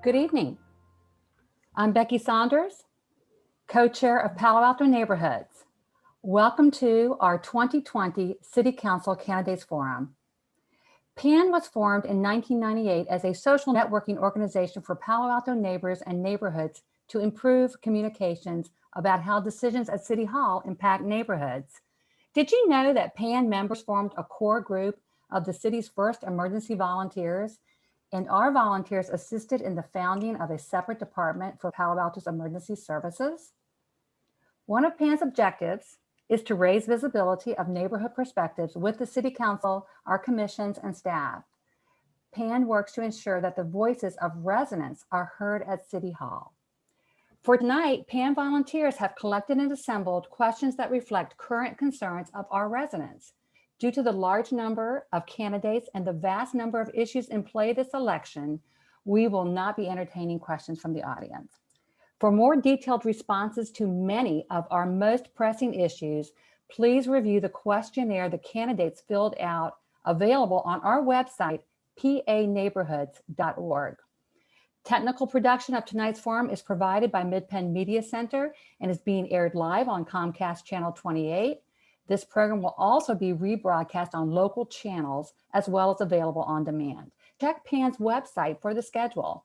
Good evening. I'm Becky Saunders, co-chair of Palo Alto Neighborhoods. Welcome to our 2020 City Council Candidates Forum. PAN was formed in 1998 as a social networking organization for Palo Alto neighbors and neighborhoods to improve communications about how decisions at City Hall impact neighborhoods. Did you know that PAN members formed a core group of the city's first emergency volunteers? And our volunteers assisted in the founding of a separate department for Palo Alto's emergency services. One of PAN's objectives is to raise visibility of neighborhood perspectives with the City Council, our commissions, and staff. PAN works to ensure that the voices of residents are heard at City Hall. For tonight, PAN volunteers have collected and assembled questions that reflect current concerns of our residents. Due to the large number of candidates and the vast number of issues in play this election, we will not be entertaining questions from the audience. For more detailed responses to many of our most pressing issues, please review the questionnaire the candidates filled out, available on our website, paneighborhoods.org. Technical production of tonight's forum is provided by Mid-Penn Media Center and is being aired live on Comcast Channel 28. This program will also be rebroadcast on local channels as well as available on demand. Check PAN's website for the schedule.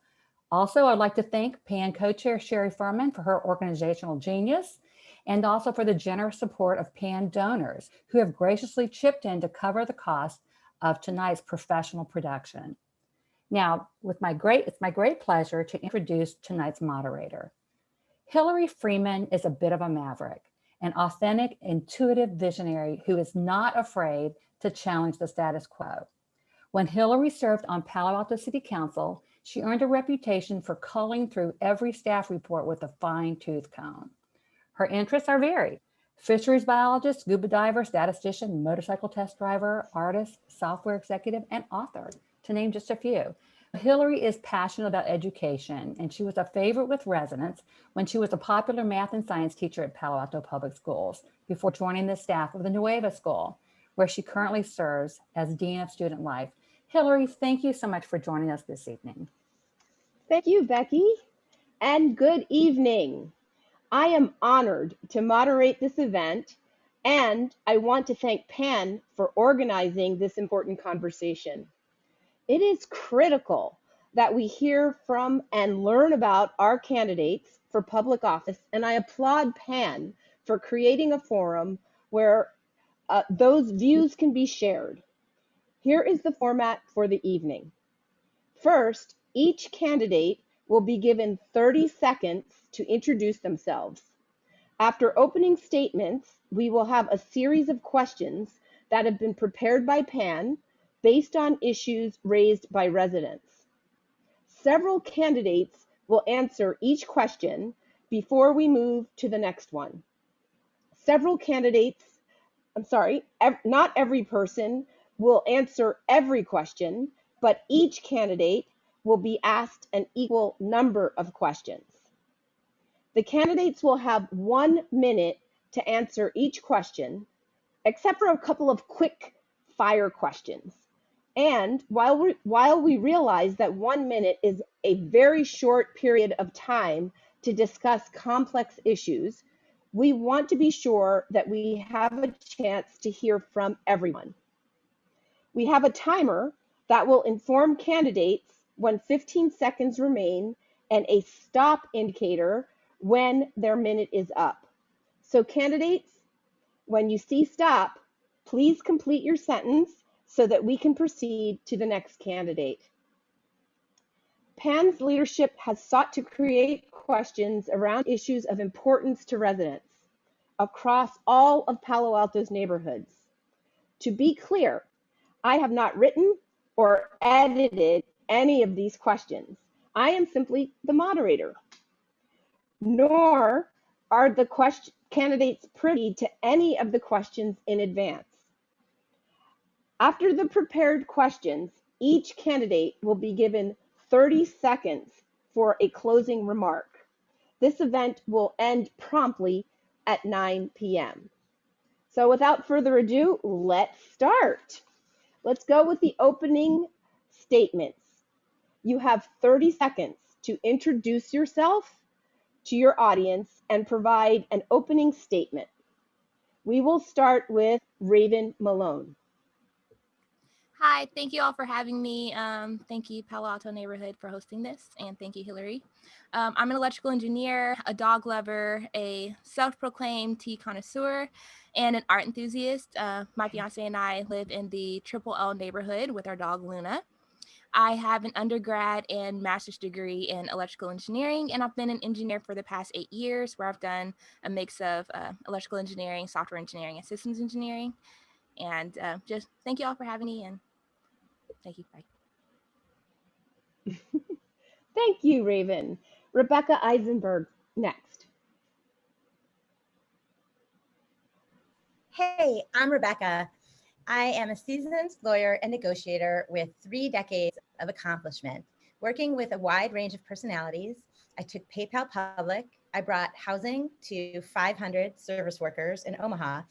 Also, I'd like to thank PAN co-chair Sherry Furman for her organizational genius and also for the generous support of PAN donors who have graciously chipped in to cover the cost of tonight's professional production. Now, it's my great pleasure to introduce tonight's moderator. Hillary Freeman is a bit of a maverick, an authentic, intuitive visionary who is not afraid to challenge the status quo. When Hillary served on Palo Alto City Council, she earned a reputation for culling through every staff report with a fine-tooth comb. Her interests are varied: fisheries biologist, scuba diver, statistician, motorcycle test driver, artist, software executive, and author, to name just a few. Hillary is passionate about education, and she was a favorite with residents when she was a popular math and science teacher at Palo Alto Public Schools before joining the staff of the Nueva School, where she currently serves as Dean of Student Life. Hillary, thank you so much for joining us this evening. Thank you, Becky, and good evening. I am honored to moderate this event, and I want to thank PAN for organizing this important conversation. It is critical that we hear from and learn about our candidates for public office, and I applaud PAN for creating a forum where those views can be shared. Here is the format for the evening. First, each candidate will be given 30 seconds to introduce themselves. After opening statements, we will have a series of questions that have been prepared by PAN based on issues raised by residents. Several candidates will answer each question before we move to the next one. Not every person will answer every question, but each candidate will be asked an equal number of questions. The candidates will have 1 minute to answer each question, except for a couple of quick fire questions. And while we realize that 1 minute is a very short period of time to discuss complex issues, we want to be sure that we have a chance to hear from everyone. We have a timer that will inform candidates when 15 seconds remain and a stop indicator when their minute is up. So candidates, when you see stop, please complete your sentence so that we can proceed to the next candidate. PAN's leadership has sought to create questions around issues of importance to residents across all of Palo Alto's neighborhoods. To be clear, I have not written or edited any of these questions. I am simply the moderator. Nor are the candidates privy to any of the questions in advance. After the prepared questions, each candidate will be given 30 seconds for a closing remark. This event will end promptly at 9 p.m. So without further ado, let's start. Let's go with the opening statements. You have 30 seconds to introduce yourself to your audience and provide an opening statement. We will start with Raven Malone. Hi, thank you all for having me. Thank you, Palo Alto Neighborhood, for hosting this, and thank you, Hillary. I'm an electrical engineer, a dog lover, a self-proclaimed tea connoisseur, and an art enthusiast. My fiance and I live in the Triple L neighborhood with our dog, Luna. I have an undergrad and master's degree in electrical engineering, and I've been an engineer for the past 8 years, where I've done a mix of electrical engineering, software engineering, and systems engineering. And just thank you all for having me, and thank you. Bye. Thank you, Raven. Rebecca Eisenberg, next. Hey, I'm Rebecca. I am a seasoned lawyer and negotiator with 3 decades of accomplishment. Working with a wide range of personalities, I took PayPal public, I brought housing to 500 service workers in Omaha,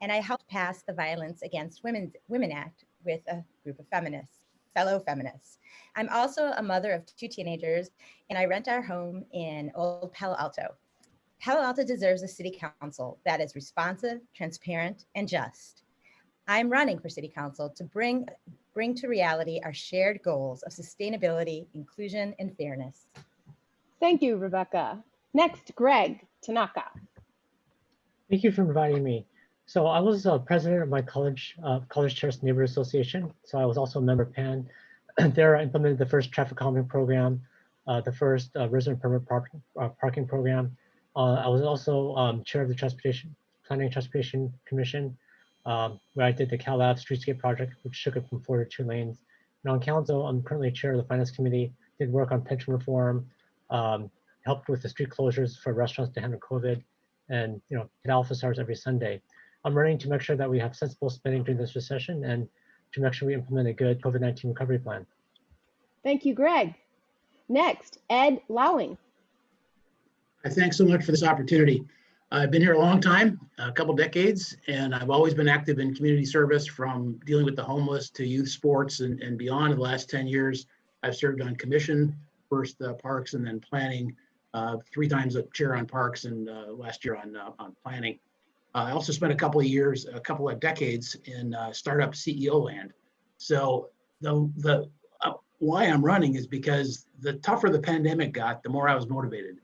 and I helped pass the Violence Against Women Act with a group of feminists, fellow feminists. I'm also a mother of 2 teenagers, and I rent our home in Old Palo Alto. Palo Alto deserves a city council that is responsive, transparent, and just. I'm running for city council to bring to reality our shared goals of sustainability, inclusion, and fairness. Thank you, Rebecca. Next, Greg Tanaka. Thank you for inviting me. So I was president of my college chairs neighborhood association. So I was also a member of PAN. There I implemented the first traffic calming program, the first resident permit parking program. I was also chair of the Planning and Transportation Commission, where I did the Cal Lab Streetscape project, which took it from 4 to 2 lanes. And on council, I'm currently chair of the Finance Committee, did work on pension reform, helped with the street closures for restaurants to handle COVID, and hit alpha stars every Sunday. I'm running to make sure that we have sensible spending during this recession and to make sure we implement a good COVID-19 recovery plan. Thank you, Greg. Next, Ed Lowing. Thanks so much for this opportunity. I've been here a long time, a couple decades, and I've always been active in community service, from dealing with the homeless to youth sports and beyond. In the last 10 years, I've served on commission, first parks and then planning, 3 times a chair on parks, and last year on planning. I also spent a couple of decades in startup CEO land. So the why I'm running is because the tougher the pandemic got, the more I was motivated.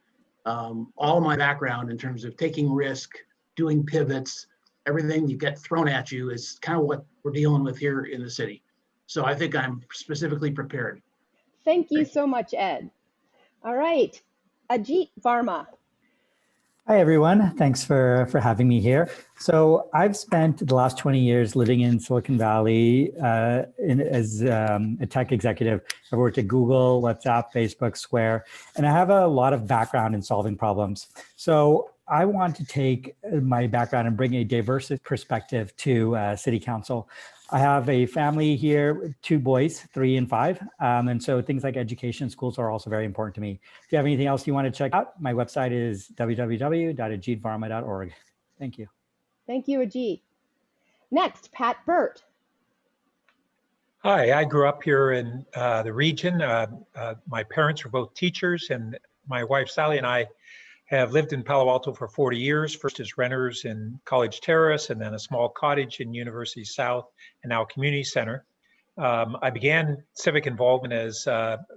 All of my background in terms of taking risk, doing pivots, everything you get thrown at you is kind of what we're dealing with here in the city. So I think I'm specifically prepared. Thank you so much, Ed. All right, Ajit Varma. Hi, everyone. Thanks for having me here. So I've spent the last 20 years living in Silicon Valley as a tech executive. I've worked at Google, WhatsApp, Facebook, Square, and I have a lot of background in solving problems. So I want to take my background and bring a diverse perspective to City Council. I have a family here, 2 boys, 3 and 5. And so things like education, schools are also very important to me. If you have anything else you want to check out, my website is www.ajitvarma.org. Thank you. Thank you, Ajit. Next, Pat Burt. Hi, I grew up here in the region. My parents were both teachers, and my wife Sally and I have lived in Palo Alto for 40 years, first as renters in College Terrace, and then a small cottage in University South, and now Community Center. I began civic involvement as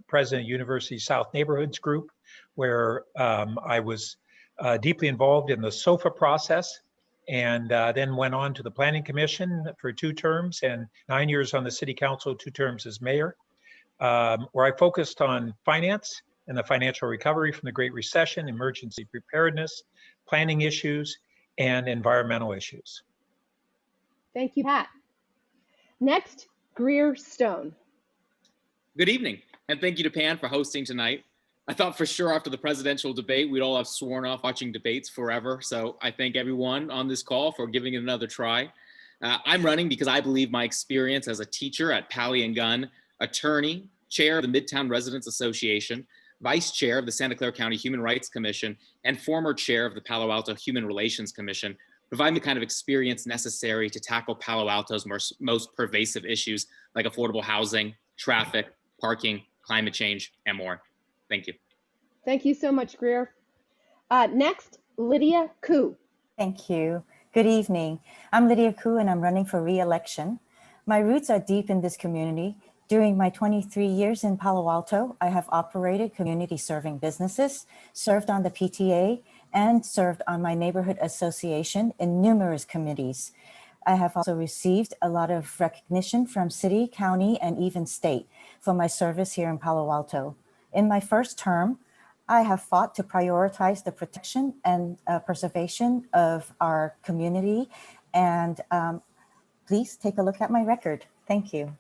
president of University South Neighborhoods Group, where I was deeply involved in the SOFA process, and then went on to the Planning Commission for 2 terms, and 9 years on the City Council, 2 terms as mayor, where I focused on finance and the financial recovery from the Great Recession, emergency preparedness, planning issues, and environmental issues. Thank you, Pat. Next, Greer Stone. Good evening, and thank you to Pan for hosting tonight. I thought for sure after the presidential debate, we'd all have sworn off watching debates forever. So I thank everyone on this call for giving it another try. I'm running because I believe my experience as a teacher at Pally & Gunn, attorney, chair of the Midtown Residents Association, vice chair of the Santa Clara County Human Rights Commission, and former chair of the Palo Alto Human Relations Commission provide the kind of experience necessary to tackle Palo Alto's most pervasive issues like affordable housing, traffic, parking, climate change, and more. Thank you. Thank you so much, Greer. Next, Lydia Koo. Thank you. Good evening. I'm Lydia Koo and I'm running for re-election. My roots are deep in this community. During my 23 years in Palo Alto, I have operated community serving businesses, served on the PTA, and served on my neighborhood association in numerous committees. I have also received a lot of recognition from city, county, and even state for my service here in Palo Alto. In my first term, I have fought to prioritize the protection and preservation of our community. And please take a look at my record. Thank you.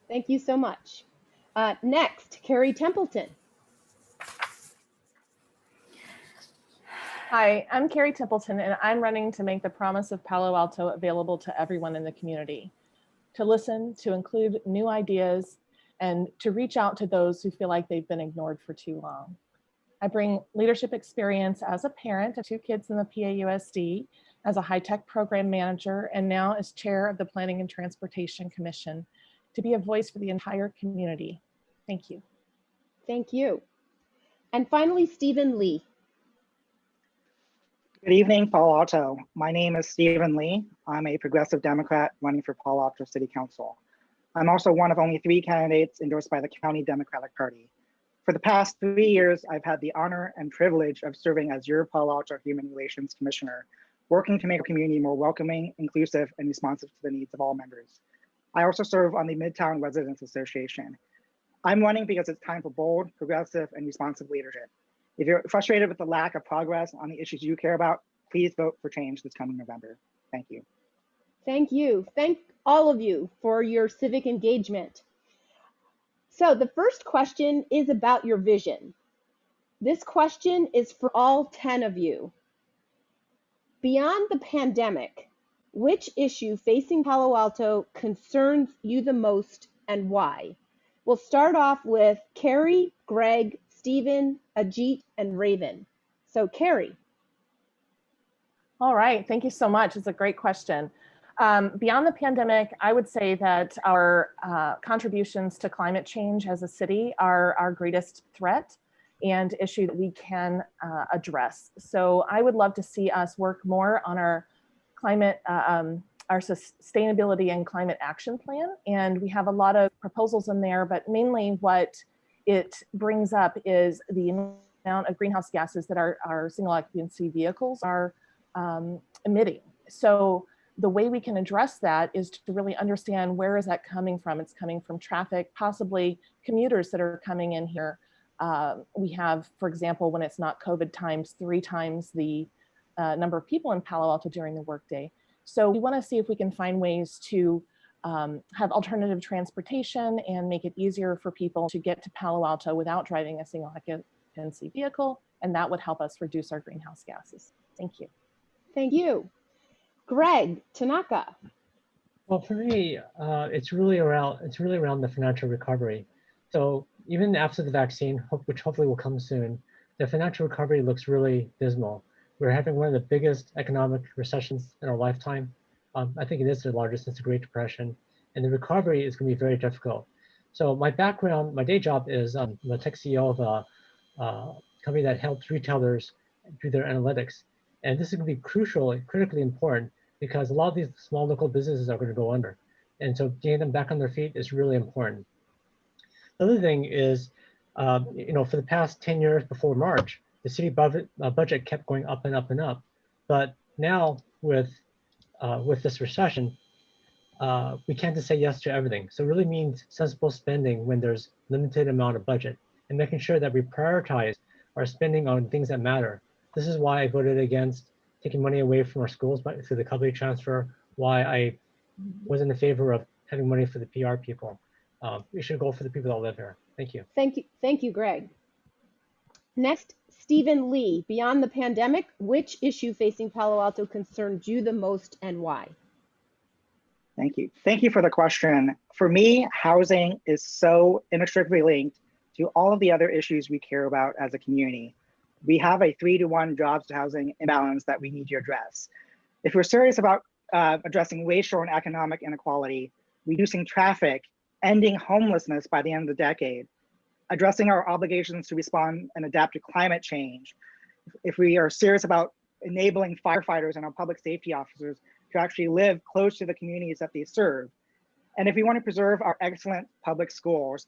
Thank you so much. Next, Carrie Templeton. Hi, I'm Carrie Templeton, and I'm running to make the promise of Palo Alto available to everyone in the community, to listen, to include new ideas, and to reach out to those who feel like they've been ignored for too long. I bring leadership experience as a parent of 2 kids in the PAUSD, as a high-tech program manager, and now as chair of the Planning and Transportation Commission, to be a voice for the entire community. Thank you. Thank you. And finally, Stephen Lee. Good evening, Palo Alto. My name is Stephen Lee. I'm a progressive Democrat running for Palo Alto City Council. I'm also one of only 3 candidates endorsed by the County Democratic Party. For the past 3 years, I've had the honor and privilege of serving as your Palo Alto Human Relations Commissioner, working to make our community more welcoming, inclusive, and responsive to the needs of all members. I also serve on the Midtown Residents Association. I'm running because it's time for bold, progressive, and responsive leadership. If you're frustrated with the lack of progress on the issues you care about, please vote for change this coming November. Thank you. Thank you. Thank all of you for your civic engagement. So the first question is about your vision. This question is for all 10 of you. Beyond the pandemic, which issue facing Palo Alto concerns you the most and why? We'll start off with Carrie, Greg, Stephen, Ajit, and Raven. So Carrie. All right, thank you so much. It's a great question. Beyond the pandemic, I would say that our contributions to climate change as a city are our greatest threat and issue that we can address. So I would love to see us work more on our climate, our sustainability and climate action plan. And we have a lot of proposals in there, but mainly what it brings up is the amount of greenhouse gases that our single occupancy vehicles are emitting. So the way we can address that is to really understand where is that coming from. It's coming from traffic, possibly commuters that are coming in here. We have, for example, when it's not COVID times, 3 times the number of people in Palo Alto during the workday. So we want to see if we can find ways to have alternative transportation and make it easier for people to get to Palo Alto without driving a single occupancy vehicle. And that would help us reduce our greenhouse gases. Thank you. Thank you. Greg Tanaka. Well, for me, it's really around the financial recovery. So even after the vaccine, which hopefully will come soon, the financial recovery looks really dismal. We're having one of the biggest economic recessions in our lifetime. I think it is the largest since the Great Depression, and the recovery is going to be very difficult. So my background, my day job is I'm a tech CEO of a company that helps retailers do their analytics. And this is going to be critically important because a lot of these small local businesses are going to go under. And so getting them back on their feet is really important. The other thing is, for the past 10 years before March, the city budget kept going up and up and up. But now with this recession, we can't just say yes to everything. So it really means sensible spending when there's limited amount of budget and making sure that we prioritize our spending on things that matter. This is why I voted against taking money away from our schools through the company transfer, why I wasn't in favor of having money for the PR people. We should go for the people that live here. Thank you. Thank you, Greg. Next, Stephen Lee. Beyond the pandemic, which issue facing Palo Alto concerns you the most and why? Thank you. Thank you for the question. For me, housing is so inextricably linked to all of the other issues we care about as a community. We have a 3-to-1 jobs to housing imbalance that we need to address. If we're serious about addressing racial and economic inequality, reducing traffic, ending homelessness by the end of the decade, addressing our obligations to respond and adapt to climate change, if we are serious about enabling firefighters and our public safety officers to actually live close to the communities that they serve, and if we want to preserve our excellent public schools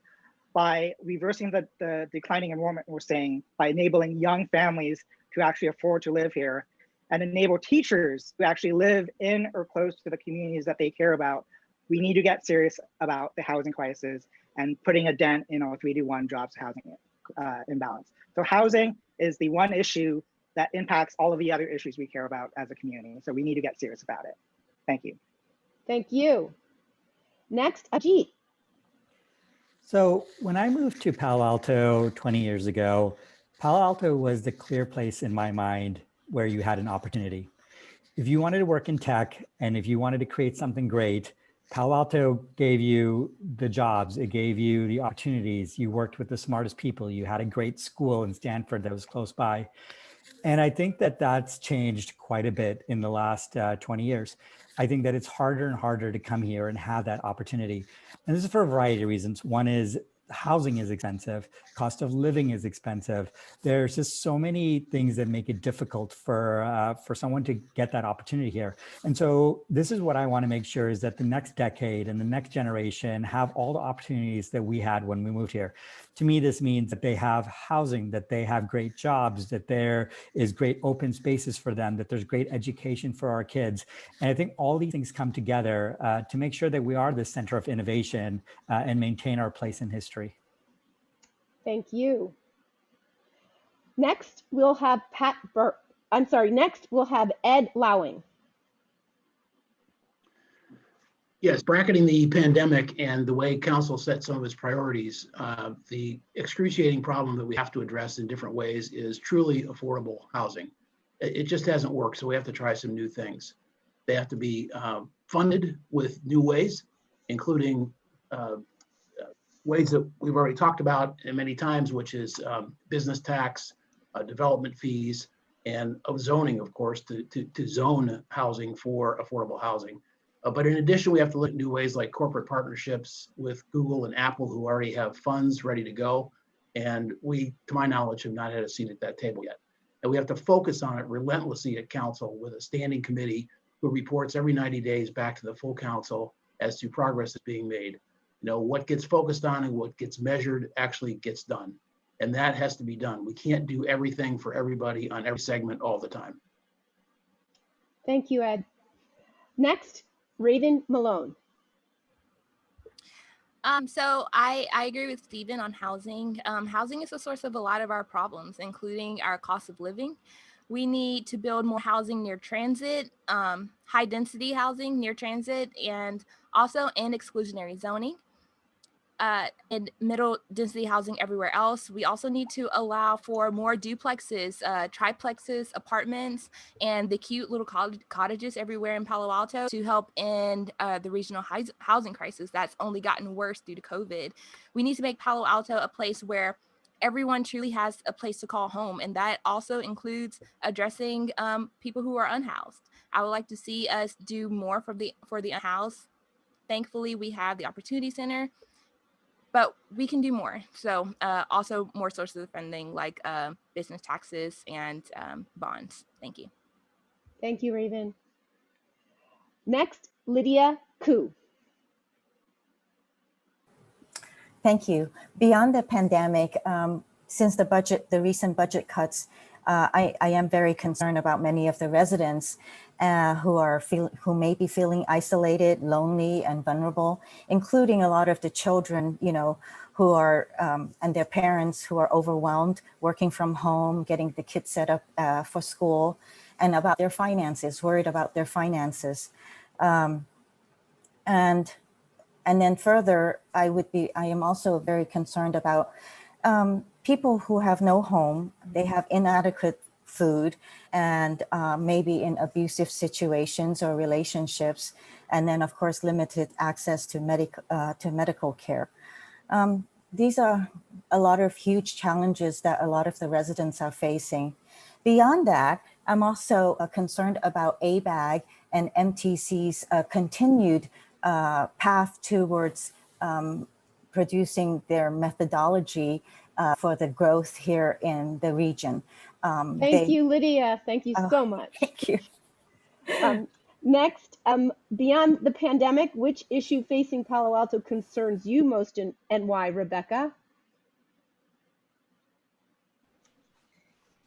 by reversing the declining enrollment we're seeing, by enabling young families to actually afford to live here, and enable teachers to actually live in or close to the communities that they care about, we need to get serious about the housing crisis and putting a dent in our 3-to-1 jobs housing imbalance. So housing is the one issue that impacts all of the other issues we care about as a community. So we need to get serious about it. Thank you. Thank you. Next, Ajit. So when I moved to Palo Alto 20 years ago, Palo Alto was the clear place in my mind where you had an opportunity. If you wanted to work in tech and if you wanted to create something great, Palo Alto gave you the jobs, it gave you the opportunities. You worked with the smartest people. You had a great school in Stanford that was close by. And I think that that's changed quite a bit in the last 20 years. I think that it's harder and harder to come here and have that opportunity. And this is for a variety of reasons. One is housing is expensive, cost of living is expensive. There's just so many things that make it difficult for someone to get that opportunity here. And so this is what I want to make sure is that the next decade and the next generation have all the opportunities that we had when we moved here. To me, this means that they have housing, that they have great jobs, that there is great open spaces for them, that there's great education for our kids. And I think all these things come together to make sure that we are the center of innovation and maintain our place in history. Thank you. Next, we'll have next we'll have Ed Lowing. Yes, bracketing the pandemic and the way council set some of its priorities, the excruciating problem that we have to address in different ways is truly affordable housing. It just hasn't worked, so we have to try some new things. They have to be funded with new ways, including ways that we've already talked about many times, which is business tax, development fees, and of zoning, of course, to zone housing for affordable housing. But in addition, we have to look at new ways like corporate partnerships with Google and Apple, who already have funds ready to go. And we, to my knowledge, have not had a seat at that table yet. And we have to focus on it relentlessly at council with a standing committee who reports every 90 days back to the full council as to progress that's being made. You know, what gets focused on and what gets measured actually gets done. And that has to be done. We can't do everything for everybody on every segment all the time. Thank you, Ed. Next, Raven Malone. So I agree with Stephen on housing. Housing is the source of a lot of our problems, including our cost of living. We need to build more housing near transit, high density housing near transit, and also in exclusionary zoning. And middle density housing everywhere else. We also need to allow for more duplexes, triplexes, apartments, and the cute little cottages everywhere in Palo Alto to help end the regional housing crisis that's only gotten worse due to COVID. We need to make Palo Alto a place where everyone truly has a place to call home, and that also includes addressing people who are unhoused. I would like to see us do more for the unhoused. Thankfully, we have the Opportunity Center, but we can do more. So also more sources of funding like business taxes and bonds. Thank you. Thank you, Raven. Next, Lydia Koo. Thank you. Beyond the pandemic, since the recent budget cuts, I am very concerned about many of the residents who may be feeling isolated, lonely, and vulnerable, including a lot of the children, who are and their parents who are overwhelmed, working from home, getting the kids set up for school, and about their finances, worried about their finances, and then further, I am also very concerned about people who have no home. They have inadequate food and maybe in abusive situations or relationships, and then of course limited access to medical care. These are a lot of huge challenges that a lot of the residents are facing. Beyond that, I'm also concerned about ABAG and MTC's continued path towards producing their methodology for the growth here in the region. Thank you, Lydia. Thank you so much. Thank you. Next, beyond the pandemic, which issue facing Palo Alto concerns you most and why, Rebecca?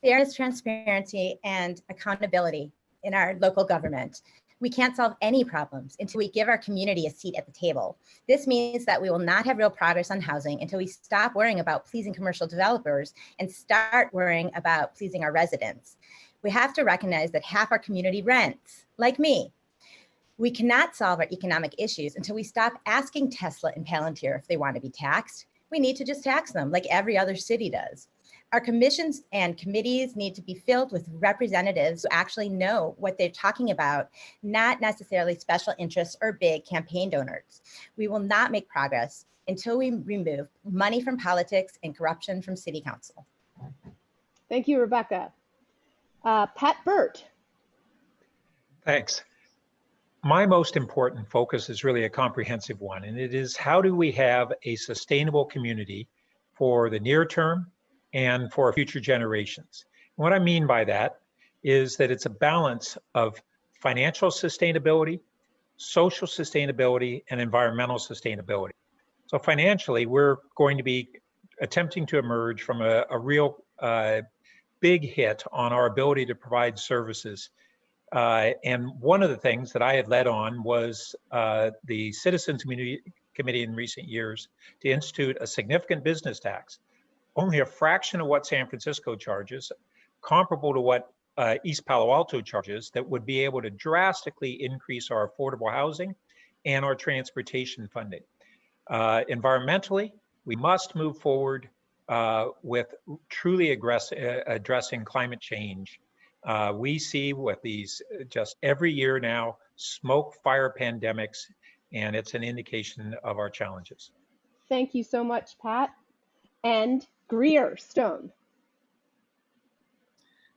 Fairness, transparency, and accountability in our local government. We can't solve any problems until we give our community a seat at the table. This means that we will not have real progress on housing until we stop worrying about pleasing commercial developers and start worrying about pleasing our residents. We have to recognize that half our community rents, like me. We cannot solve our economic issues until we stop asking Tesla and Palantir if they want to be taxed. We need to just tax them like every other city does. Our commissions and committees need to be filled with representatives who actually know what they're talking about, not necessarily special interests or big campaign donors. We will not make progress until we remove money from politics and corruption from city council. Thank you, Rebecca. Pat Burt. Thanks. My most important focus is really a comprehensive one, and it is how do we have a sustainable community for the near term and for future generations. And what I mean by that is that it's a balance of financial sustainability, social sustainability, and environmental sustainability. So financially, we're going to be attempting to emerge from a real big hit on our ability to provide services. And one of the things that I had led on was the Citizens Committee in recent years to institute a significant business tax, only a fraction of what San Francisco charges, comparable to what East Palo Alto charges, that would be able to drastically increase our affordable housing and our transportation funding. Environmentally, we must move forward with truly addressing climate change. We see with these just every year now, smoke, fire pandemics, and it's an indication of our challenges. Thank you so much, Pat. And Greer Stone.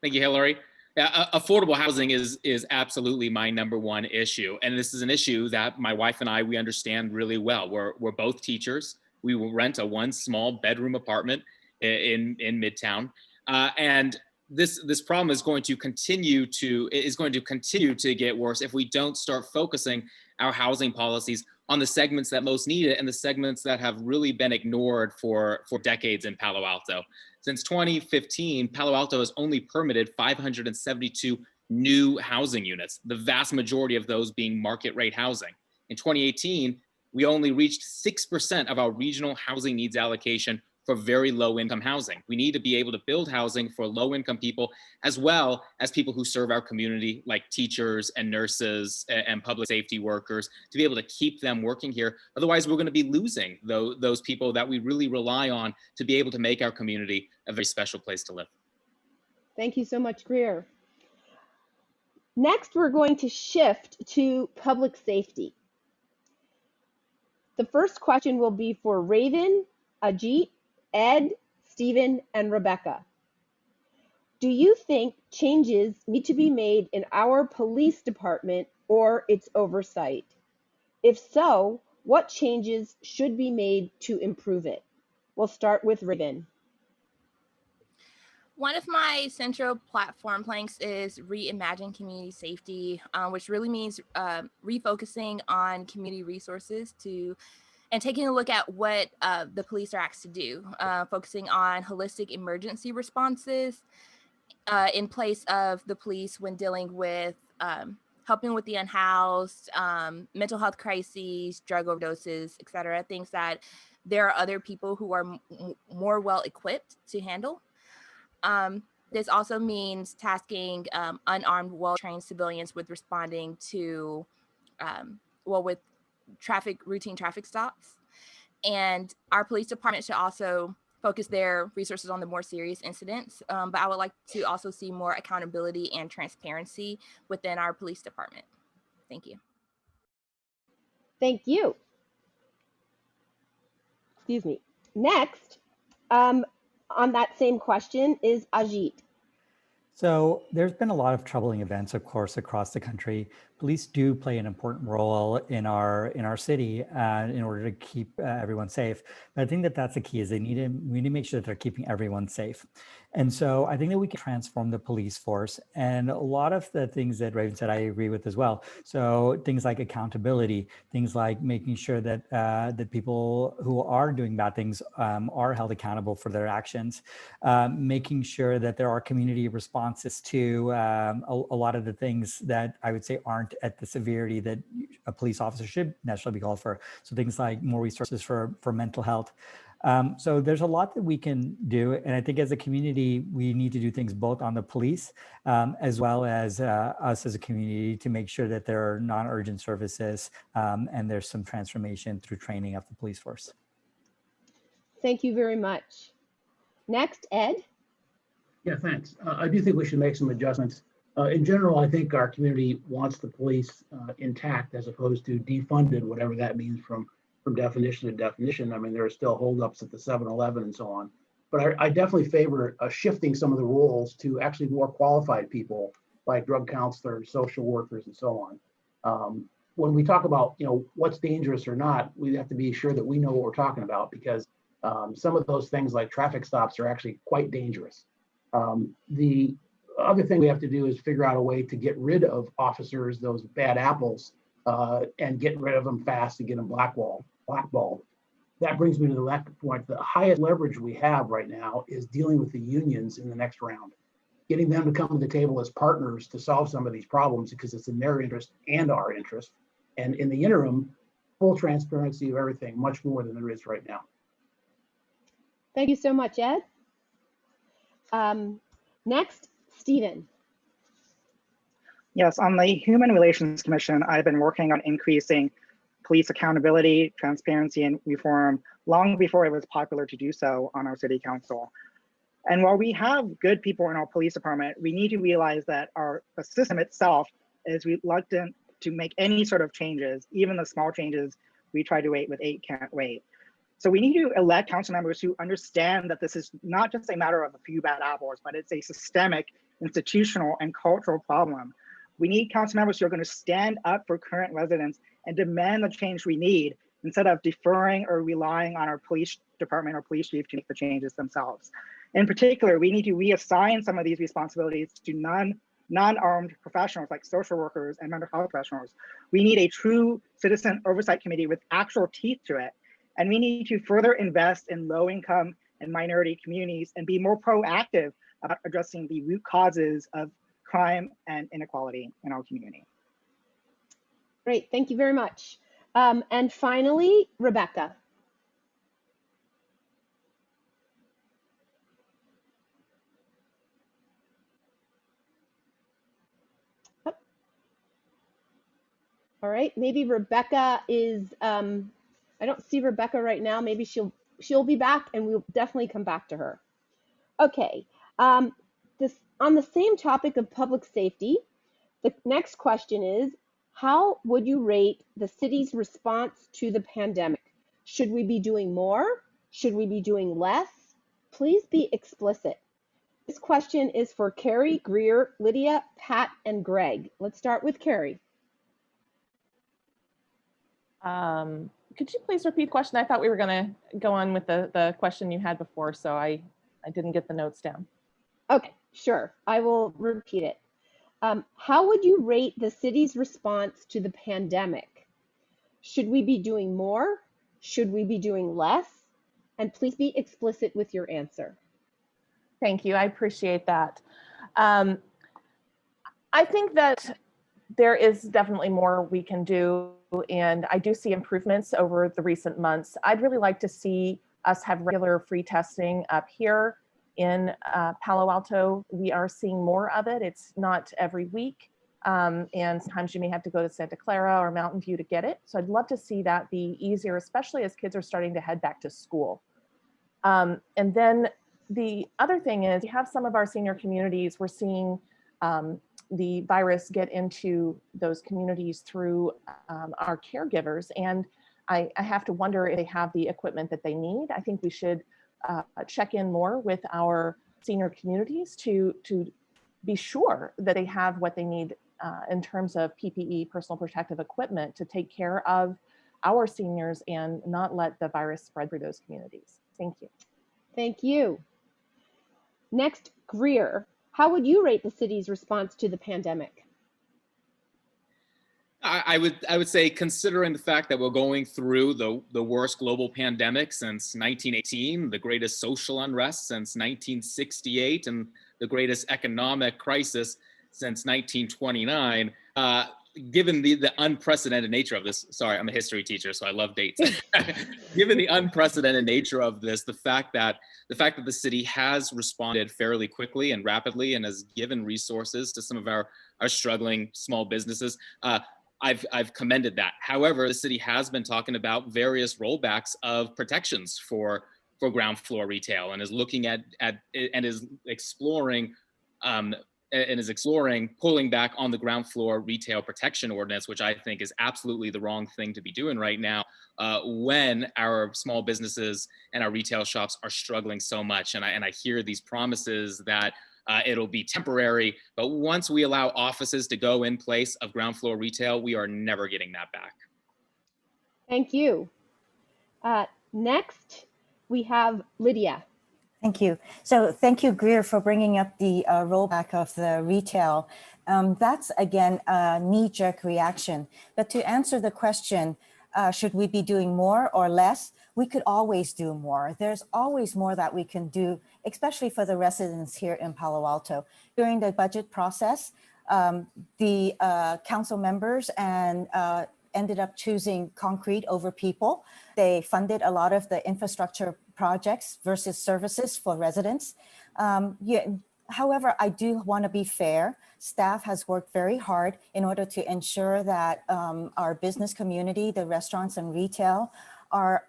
Thank you, Hillary. Affordable housing is absolutely my #1 issue. And this is an issue that my wife and I, we understand really well. We're both teachers. We will rent a one small bedroom apartment in Midtown. And this problem is going to continue to get worse if we don't start focusing our housing policies on the segments that most need it and the segments that have really been ignored for decades in Palo Alto. Since 2015, Palo Alto has only permitted 572 new housing units, the vast majority of those being market rate housing. In 2018, we only reached 6% of our regional housing needs allocation for very low income housing. We need to be able to build housing for low income people, as well as people who serve our community, like teachers and nurses and public safety workers, to be able to keep them working here. Otherwise, we're going to be losing those people that we really rely on to be able to make our community a very special place to live. Thank you so much, Greer. Next, we're going to shift to public safety. The first question will be for Raven, Ajit, Ed, Stephen, and Rebecca. Do you think changes need to be made in our police department or its oversight? If so, what changes should be made to improve it? We'll start with Raven. One of my central platform planks is reimagine community safety, which really means refocusing on community resources and taking a look at what the police are asked to do, focusing on holistic emergency responses in place of the police when dealing with helping with the unhoused, mental health crises, drug overdoses, et cetera, things that there are other people who are more well equipped to handle. This also means tasking unarmed, well-trained civilians with responding to, with routine traffic stops. And our police department should also focus their resources on the more serious incidents. But I would like to also see more accountability and transparency within our police department. Thank you. Thank you. Excuse me. Next, on that same question is Ajit. So there's been a lot of troubling events, of course, across the country. Police do play an important role in our city in order to keep everyone safe. But I think that that's the key: is we need to make sure that they're keeping everyone safe. And so I think that we can transform the police force. And a lot of the things that Raven said, I agree with as well. So things like accountability, things like making sure that that people who are doing bad things are held accountable for their actions, making sure that there are community responses to a lot of the things that I would say aren't at the severity that a police officer should necessarily be called for. So things like more resources for mental health. So there's a lot that we can do. And I think as a community, we need to do things both on the police as well as us as a community to make sure that there are non-urgent services and there's some transformation through training of the police force. Thank you very much. Next, Ed. Yeah, thanks. I do think we should make some adjustments. In general, I think our community wants the police intact as opposed to defunded, whatever that means from definition to definition. I mean, there are still holdups at the 7-Eleven and so on. But I definitely favor shifting some of the roles to actually more qualified people like drug counselors, social workers, and so on. When we talk about what's dangerous or not, we have to be sure that we know what we're talking about, because some of those things like traffic stops are actually quite dangerous. The other thing we have to do is figure out a way to get rid of officers, those bad apples, and get rid of them fast and get them blackballed. That brings me to the last point. The highest leverage we have right now is dealing with the unions in the next round, getting them to come to the table as partners to solve some of these problems, because it's in their interest and our interest. And in the interim, full transparency of everything, much more than there is right now. Thank you so much, Ed. Next, Stephen. Yes, on the Human Relations Commission, I've been working on increasing police accountability, transparency, and reform long before it was popular to do so on our city council. And while we have good people in our police department, we need to realize that the system itself is reluctant to make any sort of changes. Even the small changes we try to wait with 8 can't wait. So we need to elect council members who understand that this is not just a matter of a few bad apples, but it's a systemic, institutional, and cultural problem. We need council members who are going to stand up for current residents and demand the change we need, instead of deferring or relying on our police department or police chief to make the changes themselves. In particular, we need to reassign some of these responsibilities to non-armed professionals like social workers and mental health professionals. We need a true citizen oversight committee with actual teeth to it. And we need to further invest in low-income and minority communities and be more proactive about addressing the root causes of crime and inequality in our community. Great, thank you very much. And finally, Rebecca. Oh. All right, maybe Rebecca is, I don't see Rebecca right now. Maybe she'll be back, and we'll definitely come back to her. Okay, on the same topic of public safety, the next question is, how would you rate the city's response to the pandemic? Should we be doing more? Should we be doing less? Please be explicit. This question is for Carrie, Greer, Lydia, Pat, and Greg. Let's start with Carrie. Could you please repeat the question? I thought we were going to go on with the question you had before, so I didn't get the notes down. Okay, sure. I will repeat it. How would you rate the city's response to the pandemic? Should we be doing more? Should we be doing less? And please be explicit with your answer. Thank you. I appreciate that. I think that there is definitely more we can do, and I do see improvements over the recent months. I'd really like to see us have regular free testing up here in Palo Alto. We are seeing more of it. It's not every week, and sometimes you may have to go to Santa Clara or Mountain View to get it. So I'd love to see that be easier, especially as kids are starting to head back to school. And then the other thing is, you have some of our senior communities, we're seeing the virus get into those communities through our caregivers. And I have to wonder if they have the equipment that they need. I think we should check in more with our senior communities to be sure that they have what they need in terms of PPE, personal protective equipment, to take care of our seniors and not let the virus spread through those communities. Thank you. Thank you. Next, Greer, how would you rate the city's response to the pandemic? I would say, considering the fact that we're going through the worst global pandemic since 1918, the greatest social unrest since 1968, and the greatest economic crisis since 1929, given the unprecedented nature of this, sorry, I'm a history teacher, so I love dates. Given the unprecedented nature of this, the fact that the city has responded fairly quickly and rapidly and has given resources to some of our struggling small businesses, I've commended that. However, the city has been talking about various rollbacks of protections for ground floor retail, and is looking at and is exploring pulling back on the ground floor retail protection ordinance, which I think is absolutely the wrong thing to be doing right now when our small businesses and our retail shops are struggling so much. And I hear these promises that it'll be temporary, but once we allow offices to go in place of ground floor retail, we are never getting that back. Thank you. Next, we have Lydia. Thank you. So thank you, Greer, for bringing up the rollback of the retail. That's, again, a knee-jerk reaction. But to answer the question, should we be doing more or less? We could always do more. There's always more that we can do, especially for the residents here in Palo Alto. During the budget process, the council members ended up choosing concrete over people. They funded a lot of the infrastructure projects versus services for residents. However, I do want to be fair. Staff has worked very hard in order to ensure that our business community, the restaurants and retail, are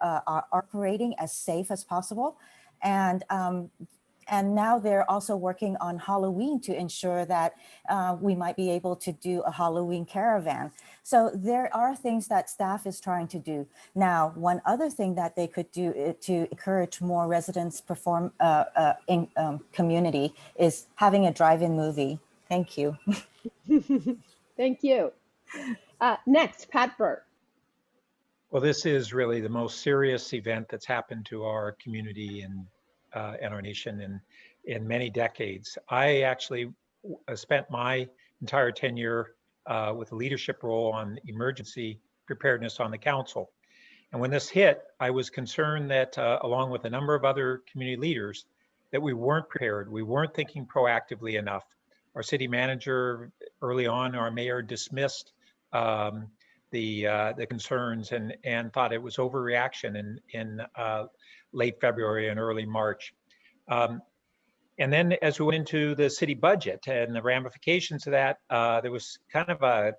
operating as safe as possible. And now they're also working on Halloween to ensure that we might be able to do a Halloween caravan. So there are things that staff is trying to do. Now, one other thing that they could do to encourage more residents perform in community is having a drive-in movie. Thank you. Thank you. Next, Pat Burt. Well, this is really the most serious event that's happened to our community and our nation in many decades. I actually spent my entire tenure with a leadership role on emergency preparedness on the council. And when this hit, I was concerned that along with a number of other community leaders, that we weren't prepared. We weren't thinking proactively enough. Our city manager early on, our mayor dismissed the concerns and thought it was overreaction in late February and early March. And then as we went into the city budget and the ramifications of that, there was kind of a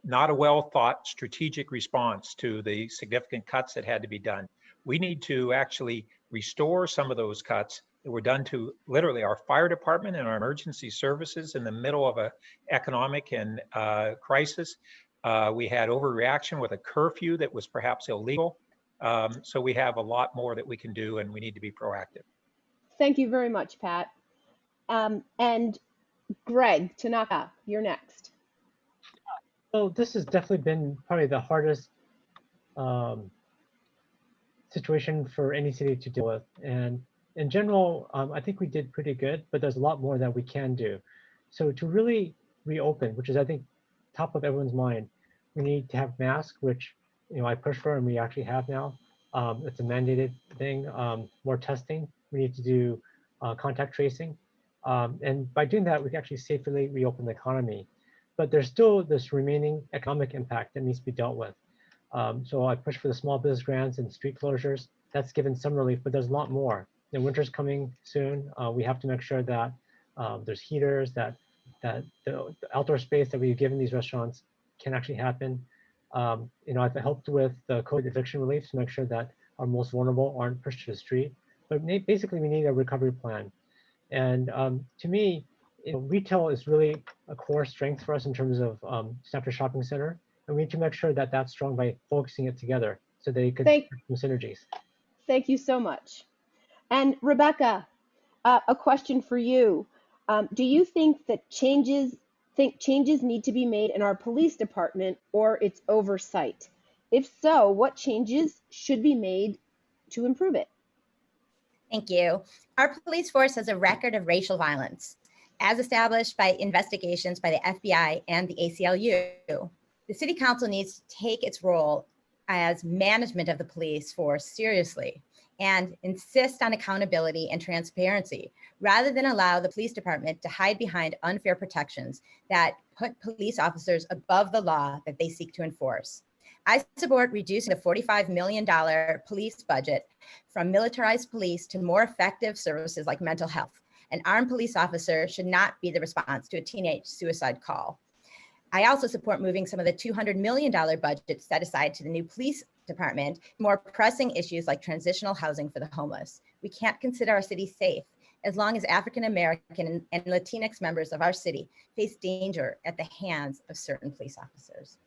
not a well thought strategic response to the significant cuts that had to be done. We need to actually restore some of those cuts that were done to literally our fire department and our emergency services in the middle of an economic and crisis. We had overreaction with a curfew that was perhaps illegal. So we have a lot more that we can do, and we need to be proactive. Thank you very much, Pat. And Greg Tanaka, you're next. So this has definitely been probably the hardest situation for any city to deal with. And in general, I think we did pretty good, but there's a lot more that we can do. So to really reopen, which is I think top of everyone's mind, we need to have masks, which I push for and we actually have now. It's a mandated thing. More testing. We need to do contact tracing. And by doing that, we can actually safely reopen the economy. But there's still this remaining economic impact that needs to be dealt with. So I push for the small business grants and street closures. That's given some relief, but there's a lot more. And winter's coming soon. We have to make sure that there's heaters, that the outdoor space that we've given these restaurants can actually happen. I've helped with the COVID eviction relief to make sure that our most vulnerable aren't pushed to the street. But basically, we need a recovery plan. And to me, retail is really a core strength for us in terms of Snapper Shopping Center. And we need to make sure that that's strong by focusing it together so they could have some synergies. Thank you so much. And Rebecca, a question for you. Do you think that changes need to be made in our police department or its oversight? If so, what changes should be made to improve it? Thank you. Our police force has a record of racial violence, as established by investigations by the FBI and the ACLU. The City Council needs to take its role as management of the police force seriously and insist on accountability and transparency, rather than allow the police department to hide behind unfair protections that put police officers above the law that they seek to enforce. I support reducing the $45 million police budget from militarized police to more effective services like mental health. An armed police officer should not be the response to a teenage suicide call. I also support moving some of the $200 million budget set aside to the new police department, more pressing issues like transitional housing for the homeless. We can't consider our city safe as long as African American and Latinx members of our city face danger at the hands of certain police officers.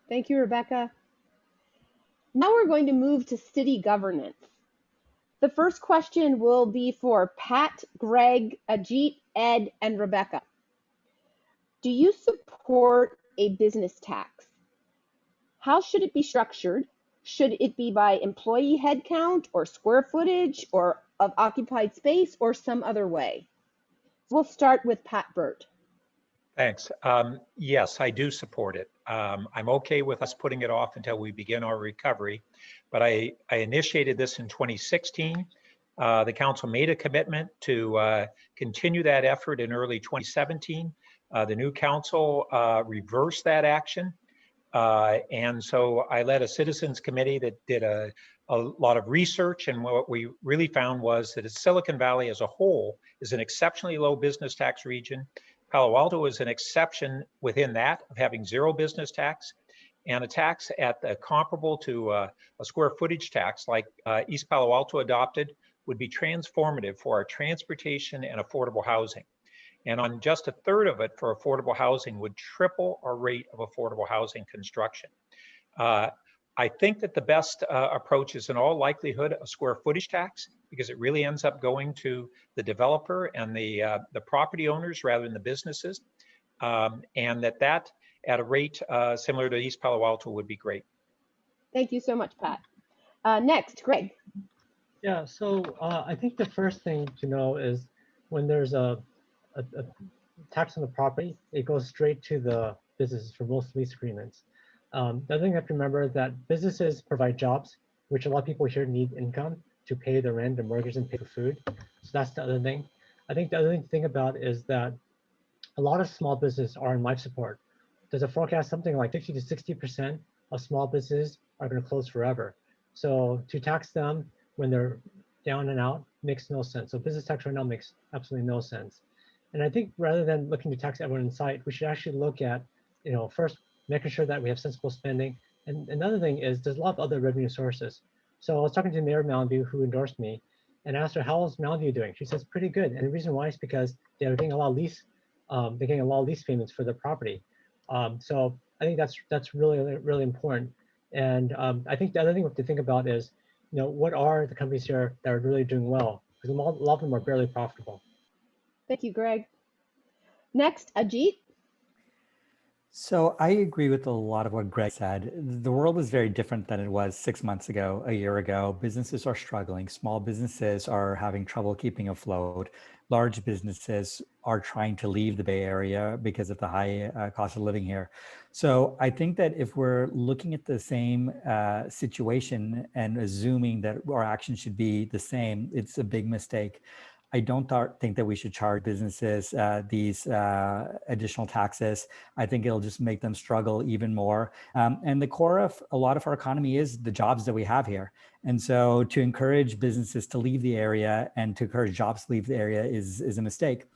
Thank you, Rebecca. Now we're going to move to city governance. The first question will be for Pat, Greg, Ajit, Ed, and Rebecca. Do you support a business tax? How should it be structured? Should it be by employee headcount or square footage or of occupied space or some other way? We'll start with Pat Burt. Thanks. Yes, I do support it. I'm okay with us putting it off until we begin our recovery, but I initiated this in 2016. The council made a commitment to continue that effort in early 2017. The new council reversed that action. And so I led a citizens committee that did a lot of research, and what we really found was that Silicon Valley as a whole is an exceptionally low business tax region. Palo Alto is an exception within that of having zero business tax, and a tax at the comparable to a square footage tax like East Palo Alto adopted would be transformative for our transportation and affordable housing. And on just a third of it for affordable housing would triple our rate of affordable housing construction. I think that the best approach is in all likelihood a square footage tax, because it really ends up going to the developer and the property owners rather than the businesses. And that at a rate similar to East Palo Alto would be great. Thank you so much, Pat. Next, Greg. Yeah, so I think the first thing to know is when there's a tax on the property, it goes straight to the businesses for most lease agreements. The other thing you have to remember is that businesses provide jobs, which a lot of people here need income to pay their rent, their mortgage, and pay for food. So that's the other thing. I think the other thing to think about is that a lot of small businesses are in life support. There's a forecast something like 50 to 60% of small businesses are going to close forever. So to tax them when they're down and out makes no sense. So business tax right now makes absolutely no sense. And I think rather than looking to tax everyone in sight, we should actually look at, first making sure that we have sensible spending. And another thing is there's a lot of other revenue sources. So I was talking to Mayor Mountain View, who endorsed me, and asked her, how is Mountain View doing? She says, pretty good. And the reason why is because they're getting a lot of lease, payments for their property. So I think that's really, really important. And I think the other thing we have to think about is, what are the companies here that are really doing well? Because a lot of them are barely profitable. Thank you, Greg. Next, Ajit. So I agree with a lot of what Greg said. The world is very different than it was 6 months ago, a year ago. Businesses are struggling. Small businesses are having trouble keeping afloat. Large businesses are trying to leave the Bay Area because of the high cost of living here. So I think that if we're looking at the same situation and assuming that our action should be the same, it's a big mistake. I don't think that we should charge businesses these additional taxes. I think it'll just make them struggle even more. And the core of a lot of our economy is the jobs that we have here. And so to encourage businesses to leave the area and to encourage jobs to leave the area is a mistake.